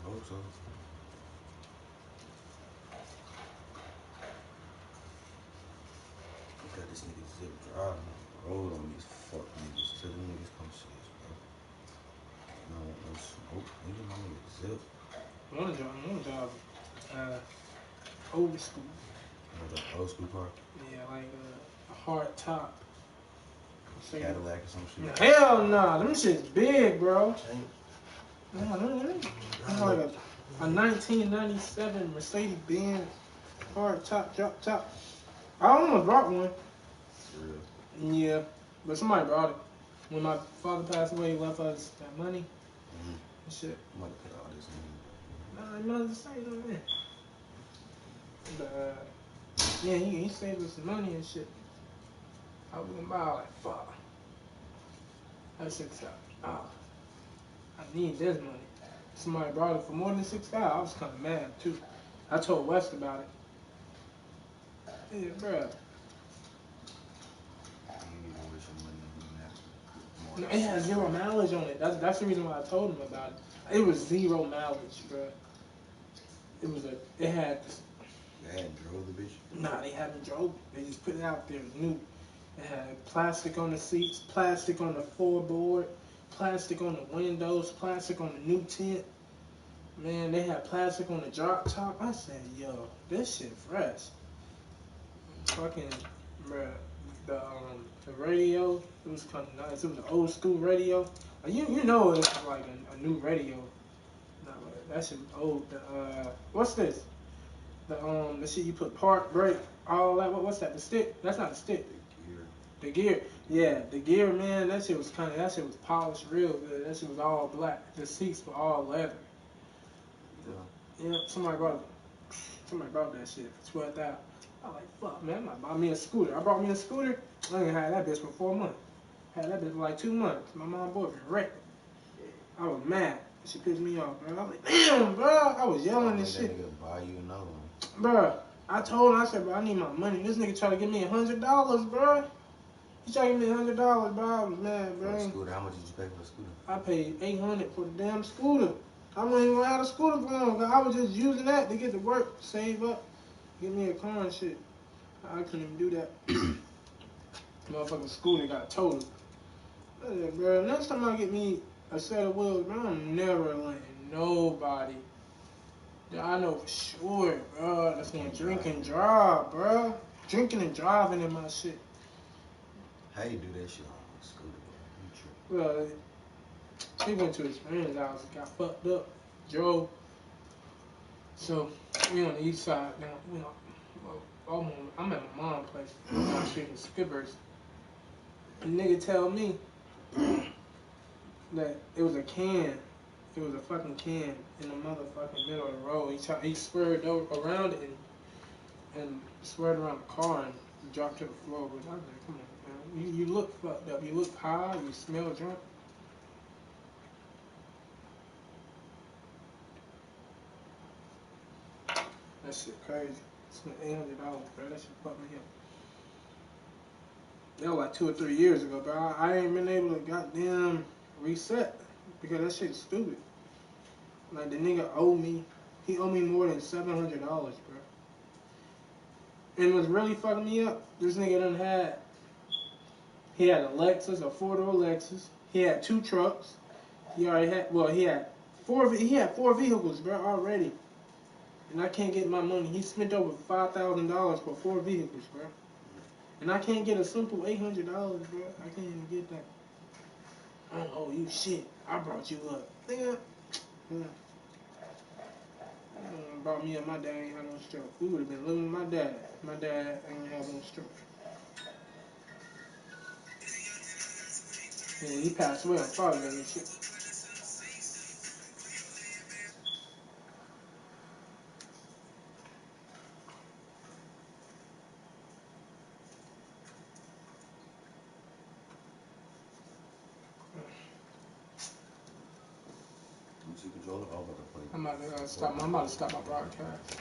I hope so. Got this nigga Zip driving on the road on these fuck niggas till them niggas come see us, bro. I don't want no smoke. Nigga, my nigga Zip. I want to drive old school. You want that old school car? Yeah, like a hard top. Cadillac or some shit? Hell nah, them shit's big, bro. Nah, I'm like a 1997 Mercedes-Benz hard top, drop top. I almost brought one. For real? Yeah, but somebody brought it. When my father passed away, he left us that money and shit. I'm about to put all this in. Nah, you know the same man. But yeah, he saved us some money and shit. I was gonna buy like fuck. That shit's out. I need this money. Somebody brought it for more than $6,000. I was kind of mad too. I told West about it. Yeah, bro. You need to waste your money on that. No, it had 0 mileage on it. That's the reason why I told him about it. It was 0 mileage, bro. It had. They hadn't drove the bitch? Nah, they haven't drove it. They just put it out there. It was new. It had plastic on the seats, plastic on the floorboard, plastic on the windows, plastic on the new tint. Man, they had plastic on the drop top. I said, yo, this shit fresh. Fucking, bruh, the radio, it was kind of nice. It was an old school radio. You know it was like a new radio. No, that shit was old. What's this? The shit you put park, brake, all that. What's that? The stick? That's not the stick. The gear. Yeah, the gear, man. That shit was polished real good. That shit was all black. The seats were all leather. Yeah, somebody brought that shit for $12,000. I was like, fuck, man, I'm not buying me a scooter. I brought me a scooter. I ain't had that bitch for 4 months. Had that bitch for like 2 months. My mom boyfriend wrecked. I was mad. She pissed me off, bro. I was like, damn, bro. I was yelling and shit. That nigga buy you another one. Bro, I told him, I said, bro, I need my money. This nigga tried to give me $100, bro. He tried to give me $100, bro. I was mad, bro. For a scooter, how much did you pay for a scooter? I paid $800 for the damn scooter. I wasn't even gonna have a scooter for long, cause I was just using that to get to work, save up, get me a car and shit. I couldn't even do that. Motherfucking scooter got totaled. Bro, next time I get me a set of wheels, bro, I'm never letting nobody. I know for sure, bro. That's gonna drink and drive, bro. Drinking and driving in my shit. How you do that shit on a scooter, bro? Well, he went to his friend's house, got fucked up, drove. So we on the east side now. You know, I'm at my mom's place. I'm shooting skippers. The nigga tell me that it was a can. It was a fucking can in the motherfucking middle of the road. He swerved around it and swerved around the car and dropped to the floor. But I was like, come on, man. You look fucked up. You look high. You smell drunk. That shit crazy. Spent $800, bro. That shit fucked me up. That was like 2 or 3 years ago, bro. I ain't been able to goddamn reset because that shit's stupid. Like the nigga he owed me more than $700, bro. And what's really fucking me up, this nigga he had a Lexus, a 4-door Lexus. He had 2 trucks. He had 4 vehicles, bro, already. And I can't get my money. He spent over $5,000 for 4 vehicles, bro. And I can't get a simple $800, bro. I can't even get that. I don't owe you shit. I brought you up. Nigga. Yeah. Brought me up. My dad ain't had no stroke. We would have been living with my dad. My dad ain't have no stroke. Yeah, he passed away on Father's Day and shit. Controller? I'm about to play. I'm about to stop my broadcast.